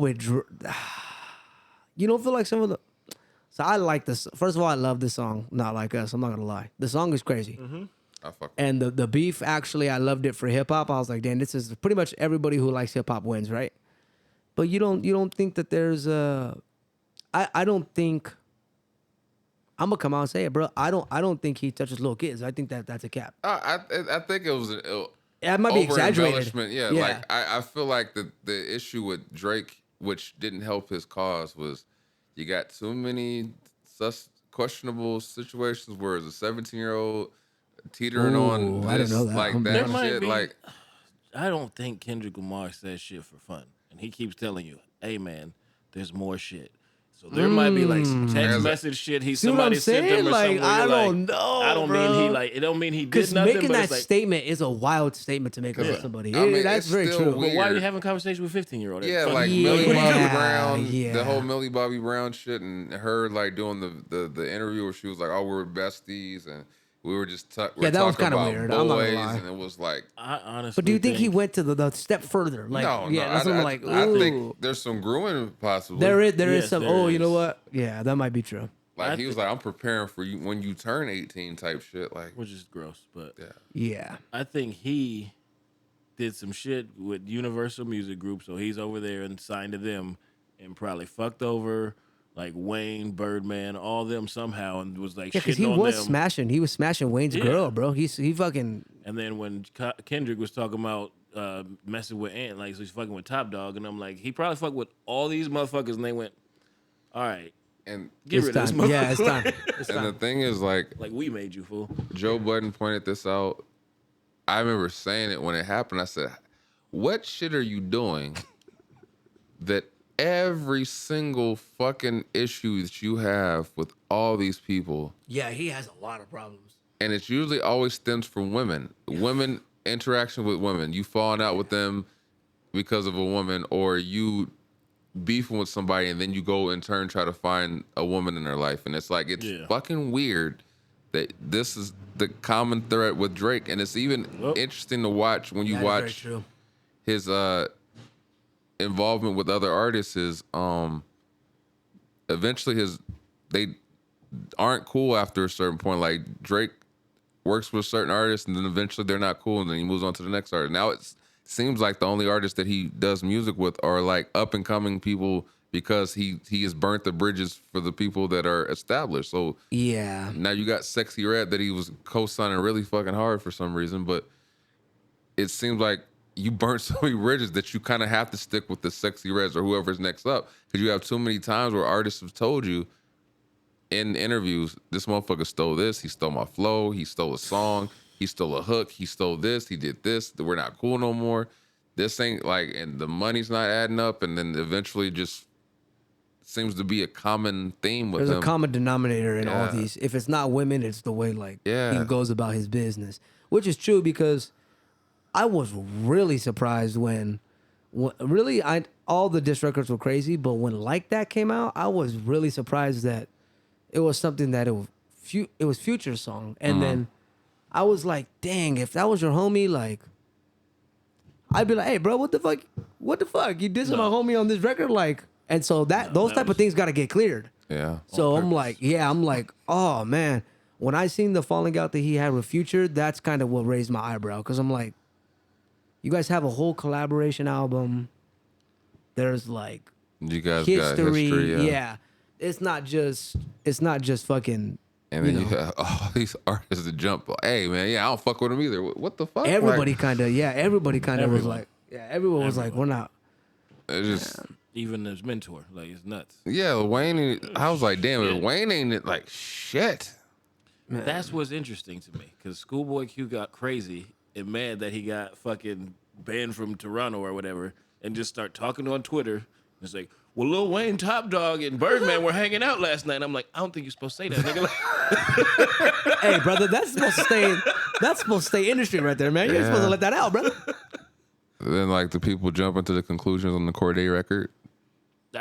You don't feel like some So I like this. First of all, I love this song. Not Like Us. I'm not gonna lie. The song is crazy. I fuck. And the beef, actually, I loved it for hip hop. I was like, damn, this is pretty much everybody who likes hip hop wins, right? But you don't think that there's I don't think I'm gonna come out and say it, bro. I don't think he touches little kids. I think that's a cap. I think it was It might be exaggerated. Yeah, like I feel like the issue with Drake, which didn't help his cause, was you got too many questionable situations where it's a 17-year-old teetering on I didn't this, know that. like There that might shit. be- Like, I don't think Kendrick Lamar says shit for fun, and he keeps telling you, "Hey man, there's more shit." So there might be like some text message shit See what I'm somebody sent saying? him or Like, something. I You're don't like, know, I don't bro. mean he like. It don't mean he did Because nothing. making but that it's like, statement is a wild statement to make about somebody. I mean, That's it's very still true. weird. but why are you having a conversation with 15-year-old? yeah, like Yeah, Millie Bobby Brown, yeah. the whole Millie Bobby Brown shit, and her like doing the interview where she was like, "Oh, we're besties," and we were just we're Yeah, that was talking kinda about weird. I'm not gonna boys, lie. and it was like. I honestly. But do you think he went to the step further? Like, No, yeah, no. that's what I'm like. I ooh. think there's some grooming possibly. There is Yes, some. there Oh, you know is. what? Yeah, that might be true. Like he was like, I'm preparing for you when you turn 18 type shit. Like, which is gross, but yeah. Yeah. I think he did some shit with Universal Music Group, so he's over there and signed to them, and probably fucked over like Wayne, Birdman, all them somehow, and was like Yeah, because shitting he on was them. smashing. He was smashing Wayne's Yeah. girl, bro. He fucking. And then when Kendrick was talking about messing with Ant, like so he's fucking with Top Dog, and I'm like, he probably fucked with all these motherfuckers, and they went, all right, And get It's rid of this time. motherfucker. Yeah, it's time. It's and the time. thing is, like, Like we made you fool. Joe Budden pointed this out. I remember saying it when it happened. I said, "What shit are you doing that every single fucking issue that you have with all these people, Yeah, he has a lot of problems. and it's usually always stems from women, women interaction with women. You falling out with them because of a woman, or you beefing with somebody, and then you go in turn try to find a woman in their life, and it's like it's Yeah. fucking weird that this is the common thread with Drake, and it's even interesting to watch when you That is very watch true. his involvement with other artists. Is eventually they aren't cool after a certain point. Like Drake works with certain artists, and then eventually they're not cool, and then he moves on to the next artist. Now it seems like the only artists that he does music with are like up and coming people, because he has burnt the bridges for the people that are established. So Yeah. now you got Sexy Red that he was co-signing really fucking hard for some reason, but it seems like you burnt so many bridges that you kind of have to stick with the Sexy Reds or whoever's next up, because you have too many times where artists have told you in interviews, this motherfucker stole this, he stole my flow, he stole a song, he stole a hook, he stole this, he did this, we're not cool no more. This ain't like, and the money's not adding up, and then eventually just seems to be a common theme with There's him. a common denominator in all Yeah. these. If it's not women, it's the way like Yeah. he goes about his business, which is true because I was really surprised when really all the diss records were crazy, but when Like That came out, I was really surprised that it was something that it was Future's song, and then I was like, dang, if that was your homie, like I'd be like, hey, bro, what the fuck? You dissing my homie on this record, like. And so those type of things got to get cleared. Yeah. So I'm like, oh man. When I seen the falling out that he had with Future, that's kind of what raised my eyebrow, because I'm like, you guys have a whole collaboration album. There's like You guys history. got history, Yeah. It's not just fucking. And then you know. have all these artists that jump. Hey man, yeah, I don't fuck with him either. What the fuck? Everybody Like, kind of was Everyone. like, everyone was like, we're not. it's just Even his mentor, like it's nuts. yeah, Wayne. I was like, damn, if Wayne ain't it, like shit. That's what's interesting to me, because Schoolboy Q got crazy and mad that he got fucking banned from Toronto or whatever, and just start talking on Twitter. It's like, well, Lil Wayne, Top Dog, and Birdman were hanging out last night. I'm like, I don't think you're supposed to say that, nigga. Hey, brother, that's supposed to stay industry right there, man. You're supposed to let that out, brother. Then like the people jump into the conclusions on the Corday record,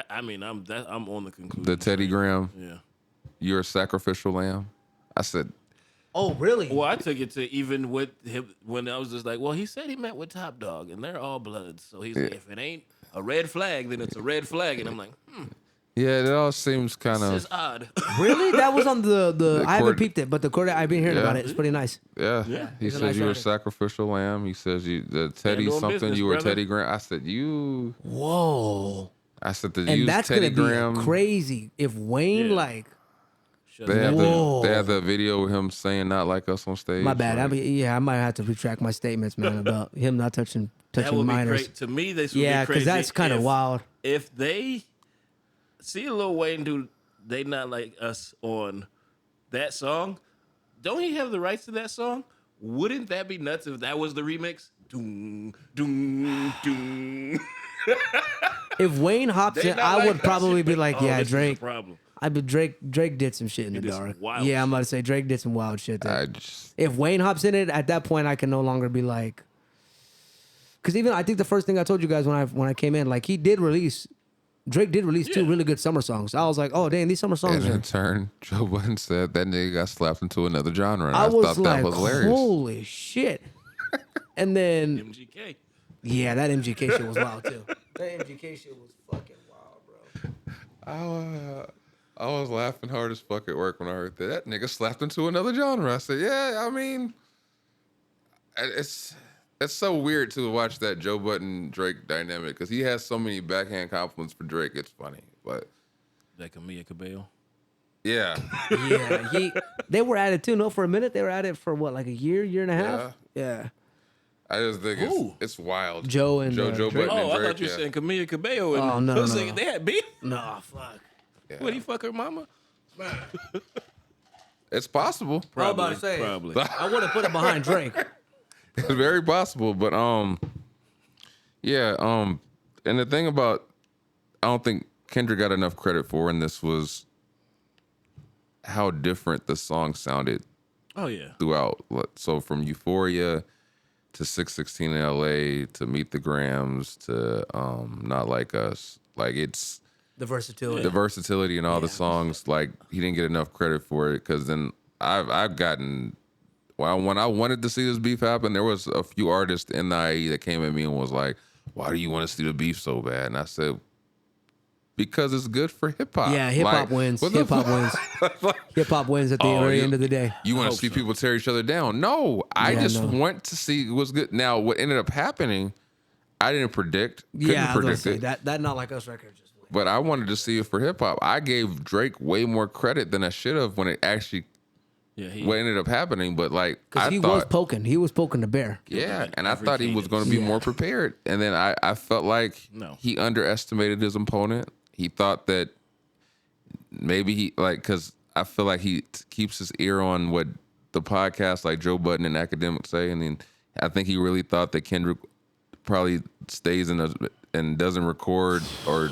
I'm on the conclusion. the Teddy Graham, Yeah. you're a sacrificial lamb. I said, Oh, really? Well, I took it to even with him when I was just like, well, he said he met with Top Dog, and they're all bloods. So he's like, if it ain't a red flag, then it's a red flag. And I'm like, Yeah, it all seems kind This is of. odd. Really? That was on the I haven't chord- peeped it, but the chord I've been hearing Yeah. about it. It's pretty nice. Yeah. He It's a says nice you were a record. sacrificial lamb. He says the Teddy doing something. business, You were brother. Teddy Graham. I said you. Whoa. I said the And use that's Teddy gonna Graham. be crazy if Wayne Yeah. like. Shut They up. have Whoa. they have the video of him saying "not like us" on stage. My bad. Like, I might have to retract my statements, man, about him not touching That would be minors. great. To me, this would Yeah, be crazy. because that's kind of if- wild. If they see Lil Wayne do They Not Like Us on that song, don't he have the rights to that song? Wouldn't that be nuts if that was the remix? Doom, doom, doom. If Wayne hops They in, Not I Like would Us. probably be like, Oh, yeah, this is Drake. a problem. I but Drake did some shit in the did some dark. wild Yeah, I'm about to shit. say Drake did some wild shit there. I just If Wayne hops in it, at that point I can no longer be like, because even I think the first thing I told you guys when I came in, like Drake did release two Yeah. really good summer songs. I was like, oh dang, these summer songs and are. in turn, Joe Budden said that nigga got slapped into another genre. And I was thought like, that was hilarious. holy shit. And then MGK. yeah, that MGK shit was wild too. That MGK shit was fucking wild, bro. I was laughing hard as fuck at work when I heard that. That nigga slapped into another genre. I said, yeah, I mean, it's so weird to watch that Joe Budden Drake dynamic because he has so many backhand compliments for Drake. It's funny, but That Camilla Cabello. yeah, Yeah, they were at it too. No, for a minute they were at it for what, like a year and a half. Yeah. I just think Who? it's wild. Joe and, Joe Drake? Budden Oh, and I Drake. thought you were yeah. saying Camilla Cabello. And Oh, no, I was no, thinking no. they had beef. No, fuck. Yeah. Would he fuck her mama? It's possible. I was about to say, Probably. I would have put it behind Drake. It's very possible, but yeah, and the thing about I don't think Kendrick got enough credit for, and this was how different the song sounded Oh, yeah. throughout. So from Euphoria to 616 in LA to Meet the Grams to Not Like Us, like it's The versatility. the versatility in all the songs. Like he didn't get enough credit for it because then I've gotten. Well, when I wanted to see this beef happen, there was a few artists in the IE that came at me and was like, "Why do you want to see the beef so bad?" And I said, "Because it's good for hip hop." Yeah, hip hop wins. what the Hip hop fuck? wins. Hip hop wins at the very end of the day. You want to see people tear each other down? No, I Yeah, just no. want to see what's good. Now, what ended up happening, I didn't predict. Couldn't Yeah, I was gonna predict say it. that Not Like Us record just went. But I wanted to see it for hip hop. I gave Drake way more credit than I should have when it actually Yeah, what ended up happening. But like Because I he thought, was poking the bear. yeah, like and I every thought he was going to be more prepared. And then I felt like No. he underestimated his opponent. He thought that maybe he because I feel like he keeps his ear on what the podcast like Joe Budden and academics say, and then I think he really thought that Kendrick probably stays and doesn't record or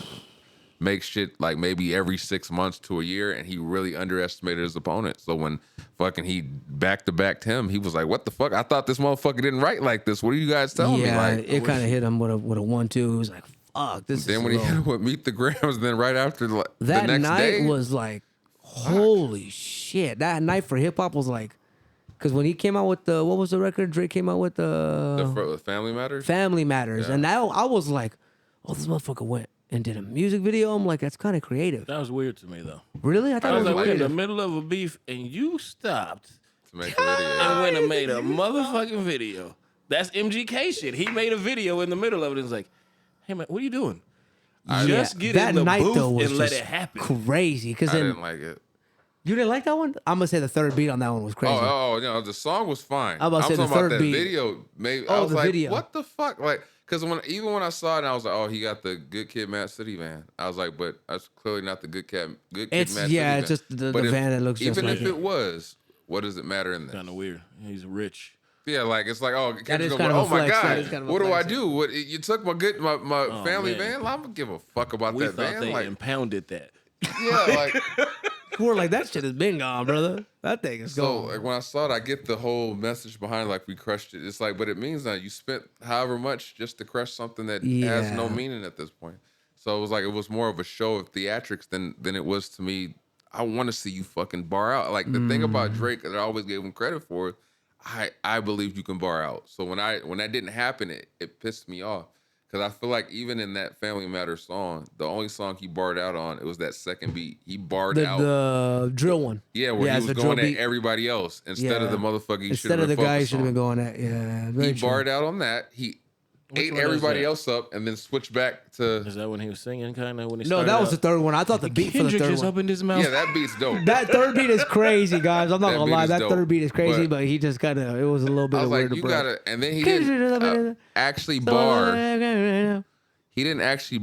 make shit like maybe every 6 months to a year, and he really underestimated his opponent. So when fucking he back-to-backed him, he was like, "What the fuck? I thought this motherfucker didn't write like this. What are you guys telling me?" Yeah, Like, it kind of hit him with a 1-2. He was like, fuck, this then is when he low. hit him with Meet the Grams, then right after the That next night day was like, holy shit. That night for hip hop was like, because when he came out with what was the record Drake came out with? the Family Matters. Family Matters. Yeah. And now I was like, oh, this motherfucker went and did a music video. I'm like, that's kind of creative. That was weird to me, though. Really? I thought I it was was like, we're in the creative. middle of a beef, and you stopped to make the video. and went and made a motherfucking video. That's MGK shit. He made a video in the middle of it and was like, hey, man, what are you doing? Just get that in the night, booth though, was and let just it happen. crazy. Because I then didn't like it. you didn't like that one? I'm gonna say the third beat on that one was crazy. Oh, no, the song was fine. I was about to say talking the third about that beat. video. Maybe Oh, I was the like, video. what the fuck? Like, because even when I saw it, I was like, oh, he got the Good Kid, Mad City van. I was like, but that's clearly not the Good Kid, It's- Mad yeah, City it's just the But van that looks just even like if it. it was, what does it matter in this? Kind of weird. He's rich. Yeah, like it's like, oh, is Kendrick's kind going, of oh a my flex. That god, is kind of a what do I flex. do? What you took my family man. van? I'm gonna give a fuck about We that thought van. they Like, impounded that. yeah, like. We were like, that shit has been gone, brother. That thing is So gone. like when I saw it, I get the whole message behind like we crushed it. It's like, but it means that you spent however much just to crush something that has no Yeah. meaning at this point. So it was like it was more of a show of theatrics than it was to me. I want to see you fucking bar out. Like the thing about Drake that I always gave him credit for, I believe you can bar out. So when that didn't happen, it pissed me off Because I feel like even in that Family Matters song, the only song he barred out on, it was that second beat. He barred out the drill one. Yeah, where he it's was the going drill at beat. everybody else instead of the motherfucker he should Instead have of been the guy he focused should have been on. going at. Yeah, very He true. barred out on that. He ate one is everybody that? else up and then switched back to. Is that when he was singing kind of when he No, started that was out? the third one. I thought the beat for the Kendrick third just one. opened his mouth. Yeah, that beat's dope. That third beat is crazy, guys. I'm not That gonna beat lie. is That dope. third beat is crazy, But but he just kind of, it was a little bit I was of like, weird. you gotta, and then he didn't actually bar. He didn't actually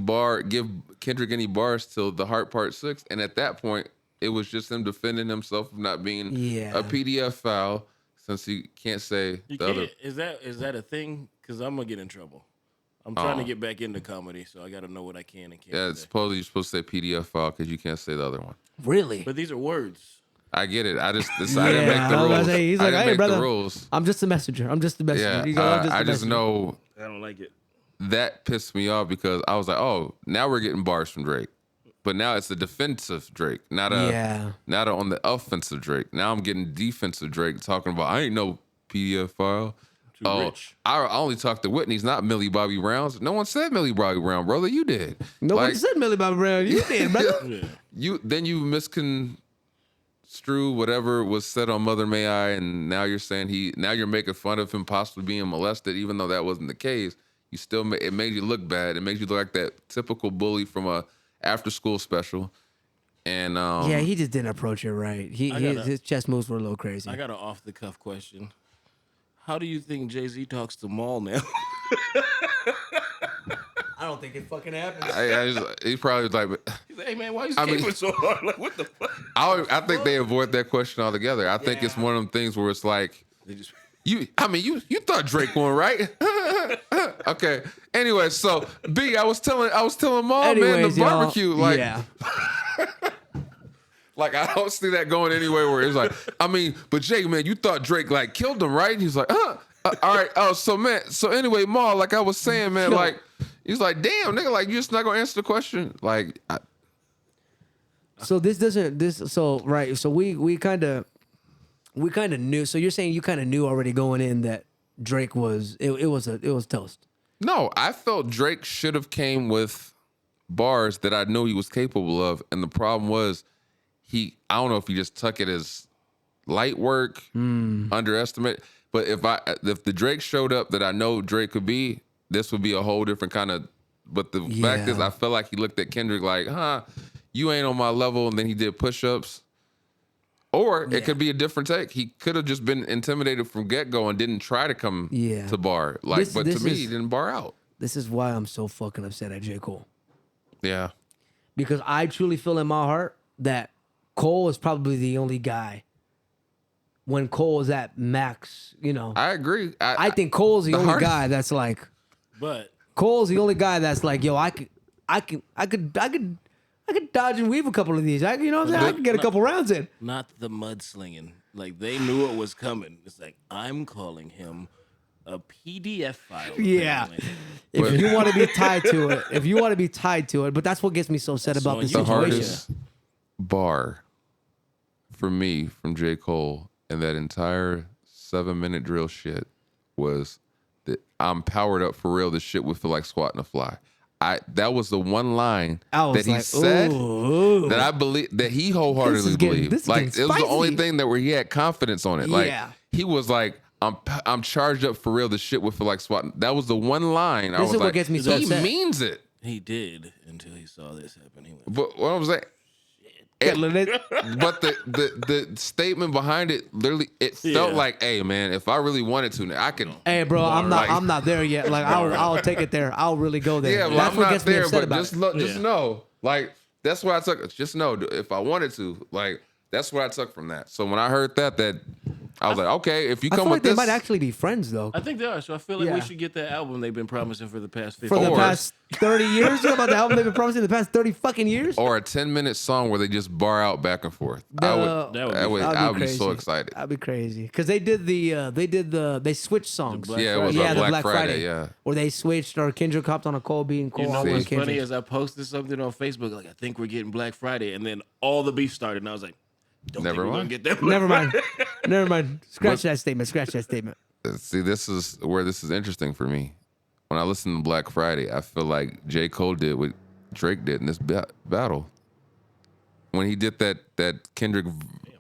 give Kendrick any bars till the Heart Part 6, and at that point, it was just him defending himself of not being a PDF file, since he can't say You the can't, other. is that a thing? Because I'm gonna get in trouble. I'm trying to get back into comedy, so I got to know what I can and can't Yeah, say. supposedly you're supposed to say PDF file because you can't say the other one. Really? But these are words. I get it. I just I didn't make the I was rules. gonna say, he's like, I didn't hey, make brother, the rules. I'm just a messenger. I'm just a messenger. Yeah, You go, I'm I a just messenger. know I don't like it. that pissed me off because I was like, oh, now we're getting bars from Drake, but now it's a defensive Drake, not on the offensive Drake. Now I'm getting defensive Drake talking about I ain't no PDF file. Rich. I only talked to Whitney's, not Millie Bobby Brown's. No one said Millie Bobby Brown, brother. You did. Nobody said Millie Bobby Brown. You did, brother. Yeah. You misconstrue whatever was said on Mother May I, and now you're saying now you're making fun of him possibly being molested, even though that wasn't the case. You still it made you look bad. It makes you look like that typical bully from a after school special. And Yeah, he just didn't approach it right. His chess moves were a little crazy. I got an off the cuff question. How do you think Jay-Z talks to Maul now? I don't think it fucking happened. he probably was like, He's like, hey man, why you scaping so hard? Like, what the fuck? I think they avoid that question altogether. I think it's one of them things where it's like, They just you thought Drake won, right? Okay. Anyway, so B, I was telling Maul, man, the barbecue, like, yeah. like I don't see that going anywhere where it's like, but Jake, man, you thought Drake like killed him, right? He's like, all right. Oh, so anyway, Maul, like I was saying, man, like he's like, damn, nigga, like you just not gonna answer the question, like. So we kind of knew. So you're saying you kind of knew already going in that Drake was it was toast. No, I felt Drake should have came with bars that I knew he was capable of, and the problem was I don't know if he just took it as light work, underestimate. But if the Drake showed up that I know Drake could be, this would be a whole different kind of. But the fact is, I felt like he looked at Kendrick like, you ain't on my level, and then he did push-ups. Or it could be a different take. He could have just been intimidated from get-go and didn't try to come to bar. Like, but to me, he didn't bar out. This is why I'm so fucking upset at J. Cole. Yeah. Because I truly feel in my heart that Cole is probably the only guy when Cole is at max, I agree. I think Cole's the only guy that's like, but Cole's the only guy that's like, yo, I could dodge and weave a couple of these. I can get a couple rounds in. not the mudslinging. Like they knew it was coming. It's like I'm calling him a PDF file. Yeah. apparently. If you want to be tied to it, but that's what gets me so upset about this The situation. hardest bar for me from J. Cole and that entire 7-minute drill shit was that I'm powered up for real. This shit would feel like squatting a fly. That was the one line that he said that I believe that he wholeheartedly believed. Like it was the only thing that where he had confidence on it. Like he was like, I'm charged up for real. This shit would feel like squatting. That was the one line. I was like, gets me so he upset. means it. He did until he saw this happen. He went, But what I was like, but the statement behind it literally it felt like, hey man, if I really wanted to, I could. Hey bro, I'm not there yet. Like I'll take it there. I'll really go there. Yeah, well, that's I'm what not gets me there, upset but about just know, like that's what I took. Just know, if I wanted to, like that's what I took from that. So when I heard that I was like, okay, if you I come feel with like they this, might actually be friends though. I think they are. So I feel like we Yeah. should get that album they've been promising for the past 50 For the years. past 30 years, you know about the album they've been promising the past 30 fucking years. or a 10-minute song where they just bar out back and forth. I would be so excited. I'd be crazy because they switched songs. Yeah, it was the on Black Friday. Yeah, Where they switched, or Kendrick hopped on a Cole beat and Cole You know hopped on what's funny Kendrick. is I posted something on Facebook like I think we're getting Black Friday, and then all the beef started, and I was like, don't Never think we're gonna mind. get that. Black Never mind. Friday. Never mind. Scratch that statement. Scratch that statement. see, this is where this is interesting for me. when I listen to Black Friday, I feel like J. Cole did what Drake did in this battle. When he did that Kendrick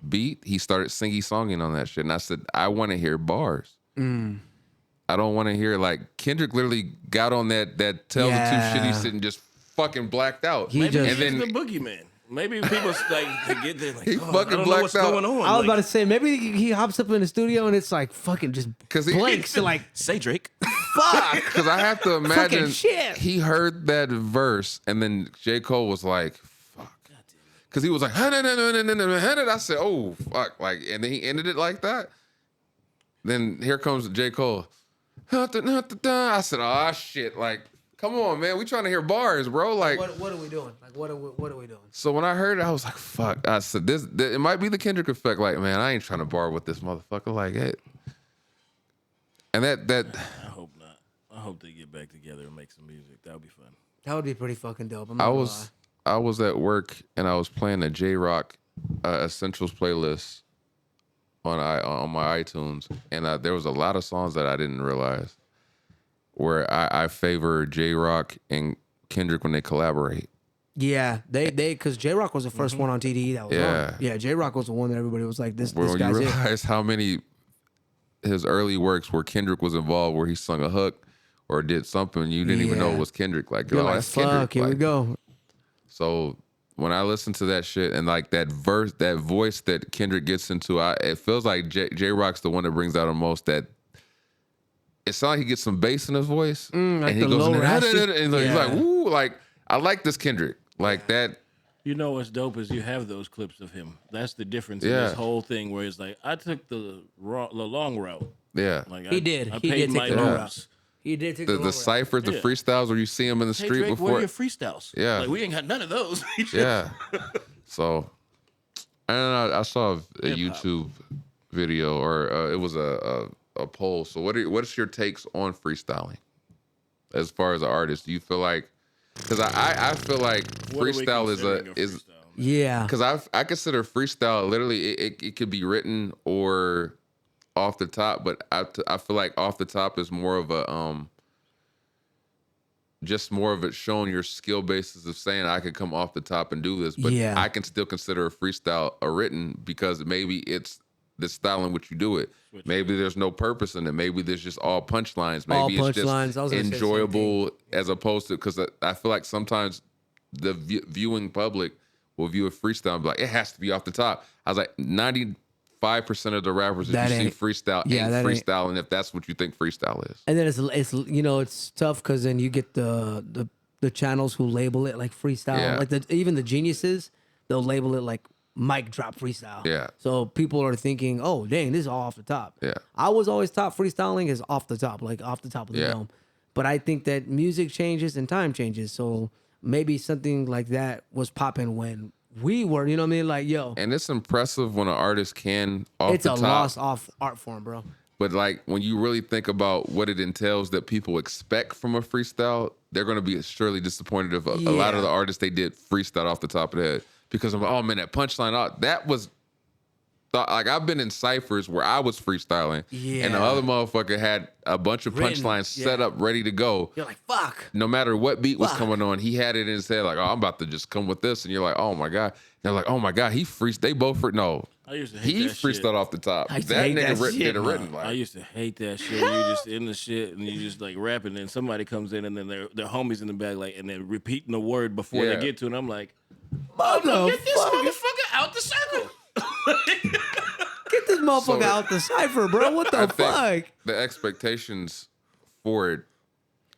beat, he started singing on that shit. And I said, I want to hear bars. I don't want to hear, like, Kendrick literally got on that Tell the Two shitty shit and just fucking blacked out. Maybe he's the boogeyman. Maybe people like to get there like, he fucking I don't know blacked what's out. going on. I was about to say, maybe he hops up in the studio and it's like fucking just blanks. Like, say Drake. fuck. Because I have to imagine shit. he heard that verse and then J. Cole was like, fuck. Because he was like, I said, oh, fuck. Like, and then he ended it like that. Then here comes J. Cole. I said, oh, shit. Like, come on, man. We trying to hear bars, bro. Like, what are we doing? Like, what are we doing? So when I heard it, I was like, fuck. I said, it might be the Kendrick effect. Like, man, I ain't trying to bar with this motherfucker. Like, it. And that. I hope not. I hope they get back together and make some music. That would be fun. That would be pretty fucking dope. I was at work and I was playing a J-Rock Essentials playlist on my iTunes, and there was a lot of songs that I didn't realize where I favor J-Rock and Kendrick when they collaborate. Yeah, they because J-Rock was the 1st one on TDE that was on. Yeah, J-Rock was the one that everybody was like, this When guy's you it. realize how many his early works where Kendrick was involved, where he sung a hook or did something you didn't even know it was Kendrick. Like, You're like, that's fuck, Kendrick. here we go. So when I listen to that shit and like that verse, that voice that Kendrick gets into, it feels like J-Rock's the one that brings out the most. That it sounds like he gets some bass in his voice, like and he the goes low in there, raspy. and he's like, "Woo!" Like, I like this Kendrick, like that. You know what's dope is you have those clips of him. That's the difference in Yeah. this whole thing. Where it's like, I took the long route. Yeah, Like He did. I He paid did my take the long dues. He did take the ciphers, the Yeah. freestyles where you see him in the Hey street Drake, where before. are your freestyles? Yeah. Like we ain't got none of those. Yeah. So, and I saw a YouTube video, or it was a poll. So, what's your takes on freestyling as far as an artist? Do you feel like, because I feel like What are we freestyle considering a is freestyle? Yeah. because I consider freestyle literally it could be written or off the top, but I feel like off the top is more of a just more of it showing your skill basis of saying I could come off the top and do this, but Yeah. I can still consider a freestyle a written because maybe it's the style in which you do it. Maybe there's no purpose in it. Maybe there's just all punchlines. Maybe All it's punchlines. I was just gonna say the same enjoyable as opposed to, because I feel like sometimes the viewing public will view a freestyle and be like, it has to be off the top. I was like, 95% of the rappers that That you see ain't- freestyle yeah, ain't that ain't- freestyling if that's what you think freestyle is. And then it's you know, it's tough because then you get the channels who label it like freestyle, Yeah. like even the geniuses, they'll label it like mic drop freestyle. Yeah. So people are thinking, oh dang, this is all off the top. Yeah. I was always taught freestyling is off the top, like off the top of the Yeah. dome. But I think that music changes and time changes. So maybe something like that was popping when we were, you know what I mean? Like, yo, And it's impressive when an artist can off it's the a top. lost off art form, bro. But like when you really think about what it entails that people expect from a freestyle, they're going to be surely disappointed if a lot of the artists they did freestyle off the top of the head, because I'm like, oh man, that punchline, that was like, I've been in ciphers where I was freestyling, and the Yeah. other motherfucker had a bunch of Written, punchlines set up ready to go. You're like, fuck. No matter what beat was Fuck. coming on, he had it in his head like, oh, I'm about to just come with this, and you're like, oh my god. They're like, oh my god, they both no. I used to hate He that shit. freestyled off the top. I used to That hate nigga that shit, did a bro. written. I Like, used to hate that shit. You just in the shit and you just like rapping, and somebody comes in and then their homies in the back like, and then repeating the word before Yeah. they get to it. And I'm like, Motherfucker. get this motherfucker out the circle. Get this motherfucker So- out the cipher, bro. What the I fuck? think the expectations for it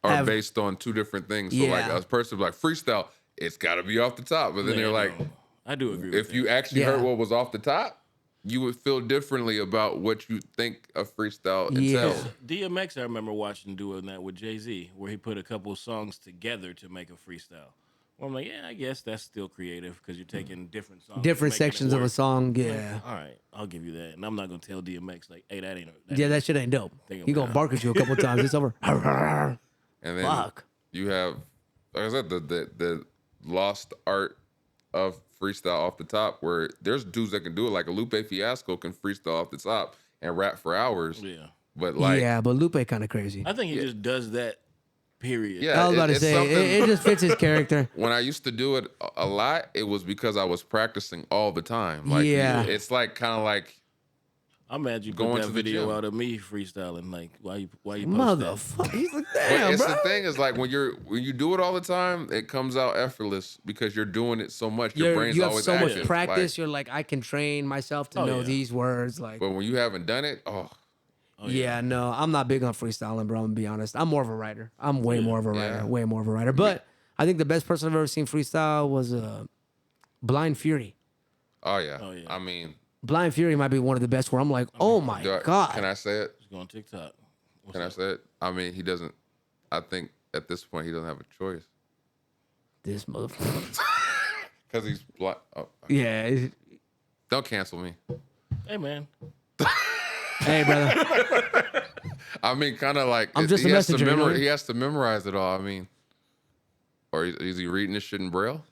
are Have- based on two different things. So like Yeah. a person like freestyle, it's got to be off the top. But then Yeah, they're like, no. I do agree with if that. you actually Yeah. heard what was off the top, you would feel differently about what you think a freestyle Yeah. entails. DMX, I remember watching doing that with Jay-Z, where he put a couple songs together to make a freestyle. Well, I'm like, yeah, I guess that's still creative because you're taking different songs. and Different making it sections of a work. song, yeah. All right, I'll give you that. And I'm not going to tell DMX, like, hey, that ain't Yeah, that shit ain't dope. Think He gonna about bark at you a couple times. It's over. And then Fuck. you have, like I said, the lost art of freestyle off the top, where there's dudes that can do it. Like a Lupe Fiasco can freestyle off the top and rap for hours. Yeah. But like, Yeah, but Lupe kind of crazy. I think he just does that period. Yeah, I was about to it's say something- it just fits his character. When I used to do it a lot, it was because I was practicing all the time. Like, Yeah. it's like kind of like I'm mad you put Going that to the video gym. out of me freestyling. Like, why you post that? Motherfucker. He's like, But damn, it's bro. the thing is like when you do it all the time, it comes out effortless because you're doing it so much. Your brain's You have always so much active. practice. Like, You're like, I can train myself to Oh, know yeah. these words. Like, but when you haven't done it, yeah, no, I'm not big on freestyling, bro. I'm gonna be honest. I'm more of a writer. I'm way more of a writer. Yeah. Way more of a writer. But I think the best person I've ever seen freestyle was Blind Fury. oh yeah. Oh, yeah. I mean, Blind Fury might be one of the best. Where I'm like, oh my god. can I say it? Just go on TikTok. What's Can I up? say it? I mean, he doesn't. I think at this point he doesn't have a choice This motherfucker. because he's blind. Oh, Yeah. don't cancel me. Hey, man. Hey, brother. I mean, kind of like I'm just he a has to messenger, you know? He has to memorize it all. I mean, or is he reading this shit in braille?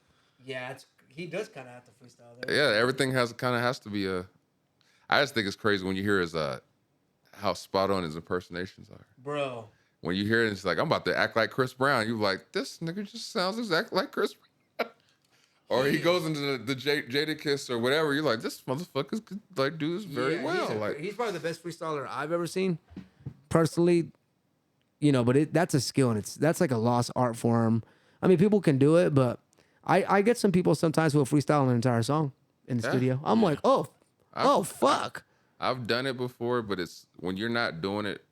Yeah, he does kind of have to freestyle there. Yeah, everything has to be a. I just think it's crazy when you hear his how spot on his impersonations are. Bro. When you hear it, it's like I'm about to act like Chris Brown. You're like, this nigga just sounds exactly like Chris Brown. Or he goes into the Jadakiss or whatever. You're like, this motherfucker could like do this very well. He's probably the best freestyler I've ever seen, personally. You know, but that's a skill, and that's like a lost art form. I mean, people can do it, but I get some people sometimes who will freestyle an entire song in the studio. I'm like, oh fuck. I've done it before, but it's when you're not doing it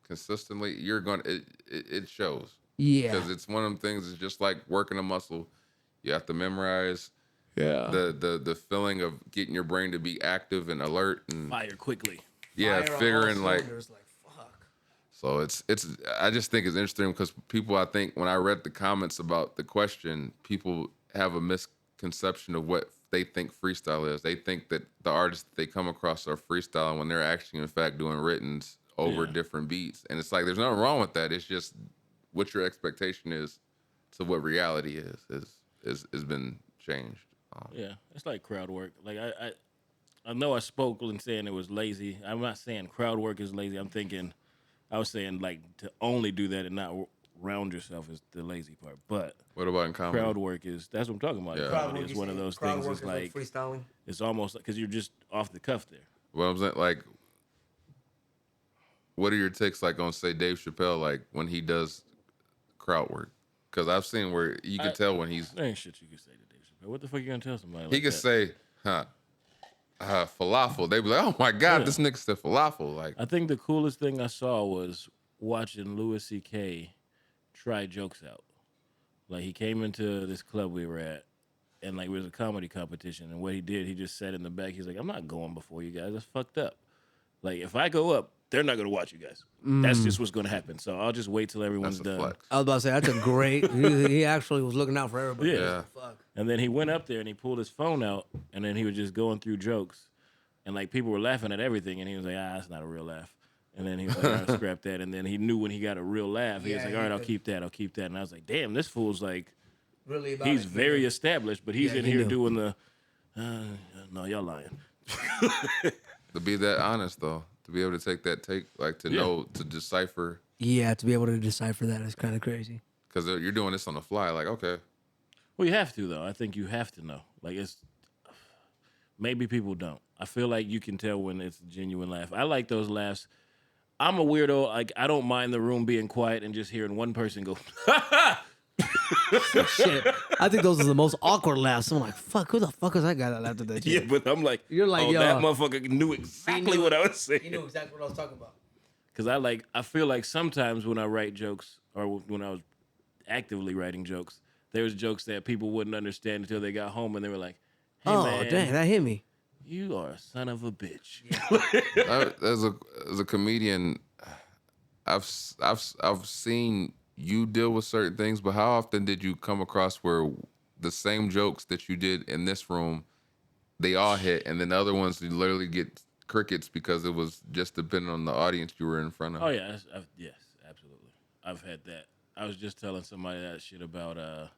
consistently, you're gonna it shows. Yeah. Because it's one of them things. It's just like working a muscle. You have to memorize. Yeah. The feeling of getting your brain to be active and alert and Fire quickly. figuring like. fuck. So it's I just think it's interesting because people, I think when I read the comments about the question, people have a misconception of what they think freestyle is. They think that the artists that they come across are freestyling when they're actually in fact doing writtens over different beats. And it's like there's nothing wrong with that. It's just what your expectation is to what reality has been changed. Yeah, it's like crowd work. Like I know I spoke in saying it was lazy. I'm not saying crowd work is lazy. I was saying like to only do that and not round yourself is the lazy part. But What about in comedy? crowd work that's what I'm talking about. Yeah. Comedy is one of those things. It's like freestyling. it's almost like because you're just off the cuff there. Well, I'm saying, like, what are your takes like on, say, Dave Chappelle, like when he does crowd work? Because I've seen where you can tell when he's. There ain't shit you can say to Dave Chappelle. What the fuck you gonna tell somebody? He like could that? say, falafel. They be like, oh my God, this nigga said falafel. Like, I think the coolest thing I saw was watching Louis C.K. try jokes out. Like he came into this club we were at, and like it was a comedy competition. And what he did, he just sat in the back. He's like, I'm not going before you guys. That's fucked up. Like if I go up, they're not gonna watch you guys. That's just what's gonna happen. So I'll just wait till everyone's that's a done. flex. I was about to say that's a great. he actually was looking out for everybody. Yeah. Fuck. And then he went up there and he pulled his phone out, and then he was just going through jokes, and like people were laughing at everything, and he was like, that's not a real laugh. And then he was like, all right, scrap that. And then he knew when he got a real laugh, he was like, all right, I'll keep that. And I was like, damn, this fool's like, Really about he's it. very established, but he's Yeah, in he here knew. doing the, no, y'all lying. to be that honest, though, to be able to take that like to know, to decipher, Yeah, to be able to decipher that is kind of crazy. because you're doing this on the fly. Like, okay, Well, you have to, though. I think you have to know. Like, maybe people don't. I feel like you can tell when it's a genuine laugh. I like those laughs. I'm a weirdo. Like, I don't mind the room being quiet and just hearing one person go, Shit, I think those are the most awkward laughs. I'm like, fuck, who the fuck is that guy that laughed at that yeah, shit? but I'm like, You're like, oh, yo. that motherfucker knew exactly what I was saying. He knew exactly what I was talking about. Because I feel like sometimes when I write jokes or when I was actively writing jokes, there was jokes that people wouldn't understand until they got home and they were like, hey, Oh, man, dang, that hit me. you are a son of a bitch. as a comedian, I've seen you deal with certain things, but how often did you come across where the same jokes that you did in this room, they all hit, and then the other ones you literally get crickets because it was just depending on the audience you were in front of? Oh, yeah. Yes, absolutely. I've had that. I was just telling somebody that shit about, I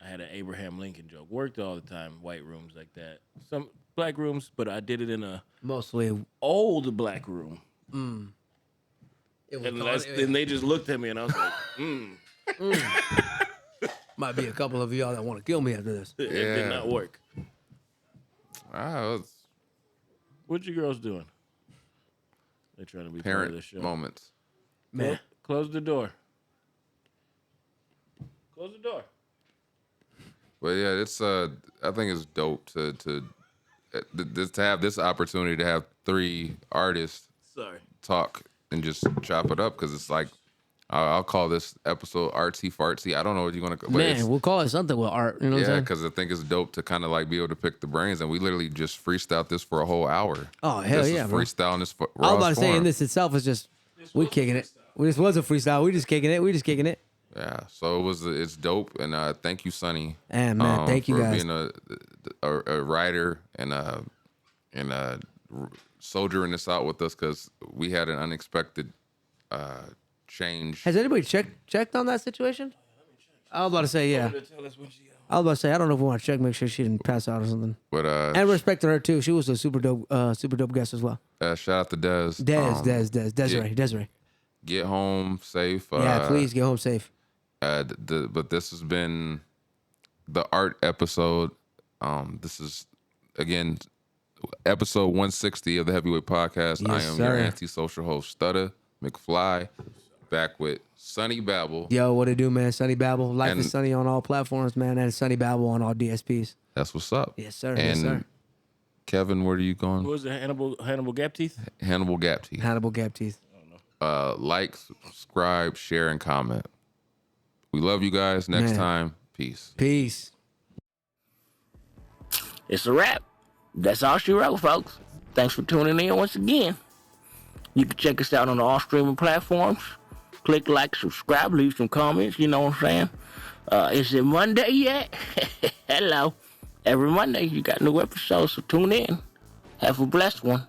had an Abraham Lincoln joke. Worked all the time, white rooms like that. Some black rooms, but I did it in a Mostly. old black room. And they just looked at me, and I was like, Might be a couple of y'all that want to kill me after this. It did not work. Wow, What you girls doing? They're trying to be part of the parent show. moments. Man, Close the door. Close the door. But yeah, it's I think it's dope to have this opportunity to have 3 artists talk and just chop it up, because it's like I'll call this episode Artsy Fartsy. I don't know what you're gonna call it. man, we'll call it something with art. You know what I'm Yeah, saying? because I think it's dope to kind of like be able to pick the brains, and we literally just freestyled this for a whole hour. Oh, hell Just yeah, bro. freestyling this. I was about to say, and this itself is just we kicking it. This was a freestyle. We just kicking it. Yeah, so it's dope, and thank you, Sonny. And man, thank you for guys. being a writer and soldiering this out with us, because we had an unexpected change. Has anybody checked on that situation? I was about to say, yeah. I was about to say, I don't know if we want to check, make sure she didn't pass out or something. But And respect to her too. She was a super dope guest as well. shout out to Des. Desiree. Get home safe. Yeah, please get home safe. But this has been the art episode. This is again episode 160 of the Heavyweight Podcast. Yes, I am sir. your antisocial host, Stutter McFly, back with Sonny Babble. Yo, what it do, man? Sunny Babble. Life And- is Sunny on all platforms, man, and Sunny Babble on all DSPs. That's what's up. Yes, sir. And Yes, sir. Kevin, where are you going? What was it? Hannibal Gap Teeth? Hannibal Gap Teeth. Hannibal Gap Teeth. Like, subscribe, share, and comment. We love you guys. Next Man. time, peace. Peace. It's a wrap. That's all she wrote, folks. Thanks for tuning in once again. You can check us out on all streaming platforms. Click like, subscribe, leave some comments, you know what I'm saying? Is it Monday yet? Hello. Every Monday you got new episodes, so tune in. Have a blessed one.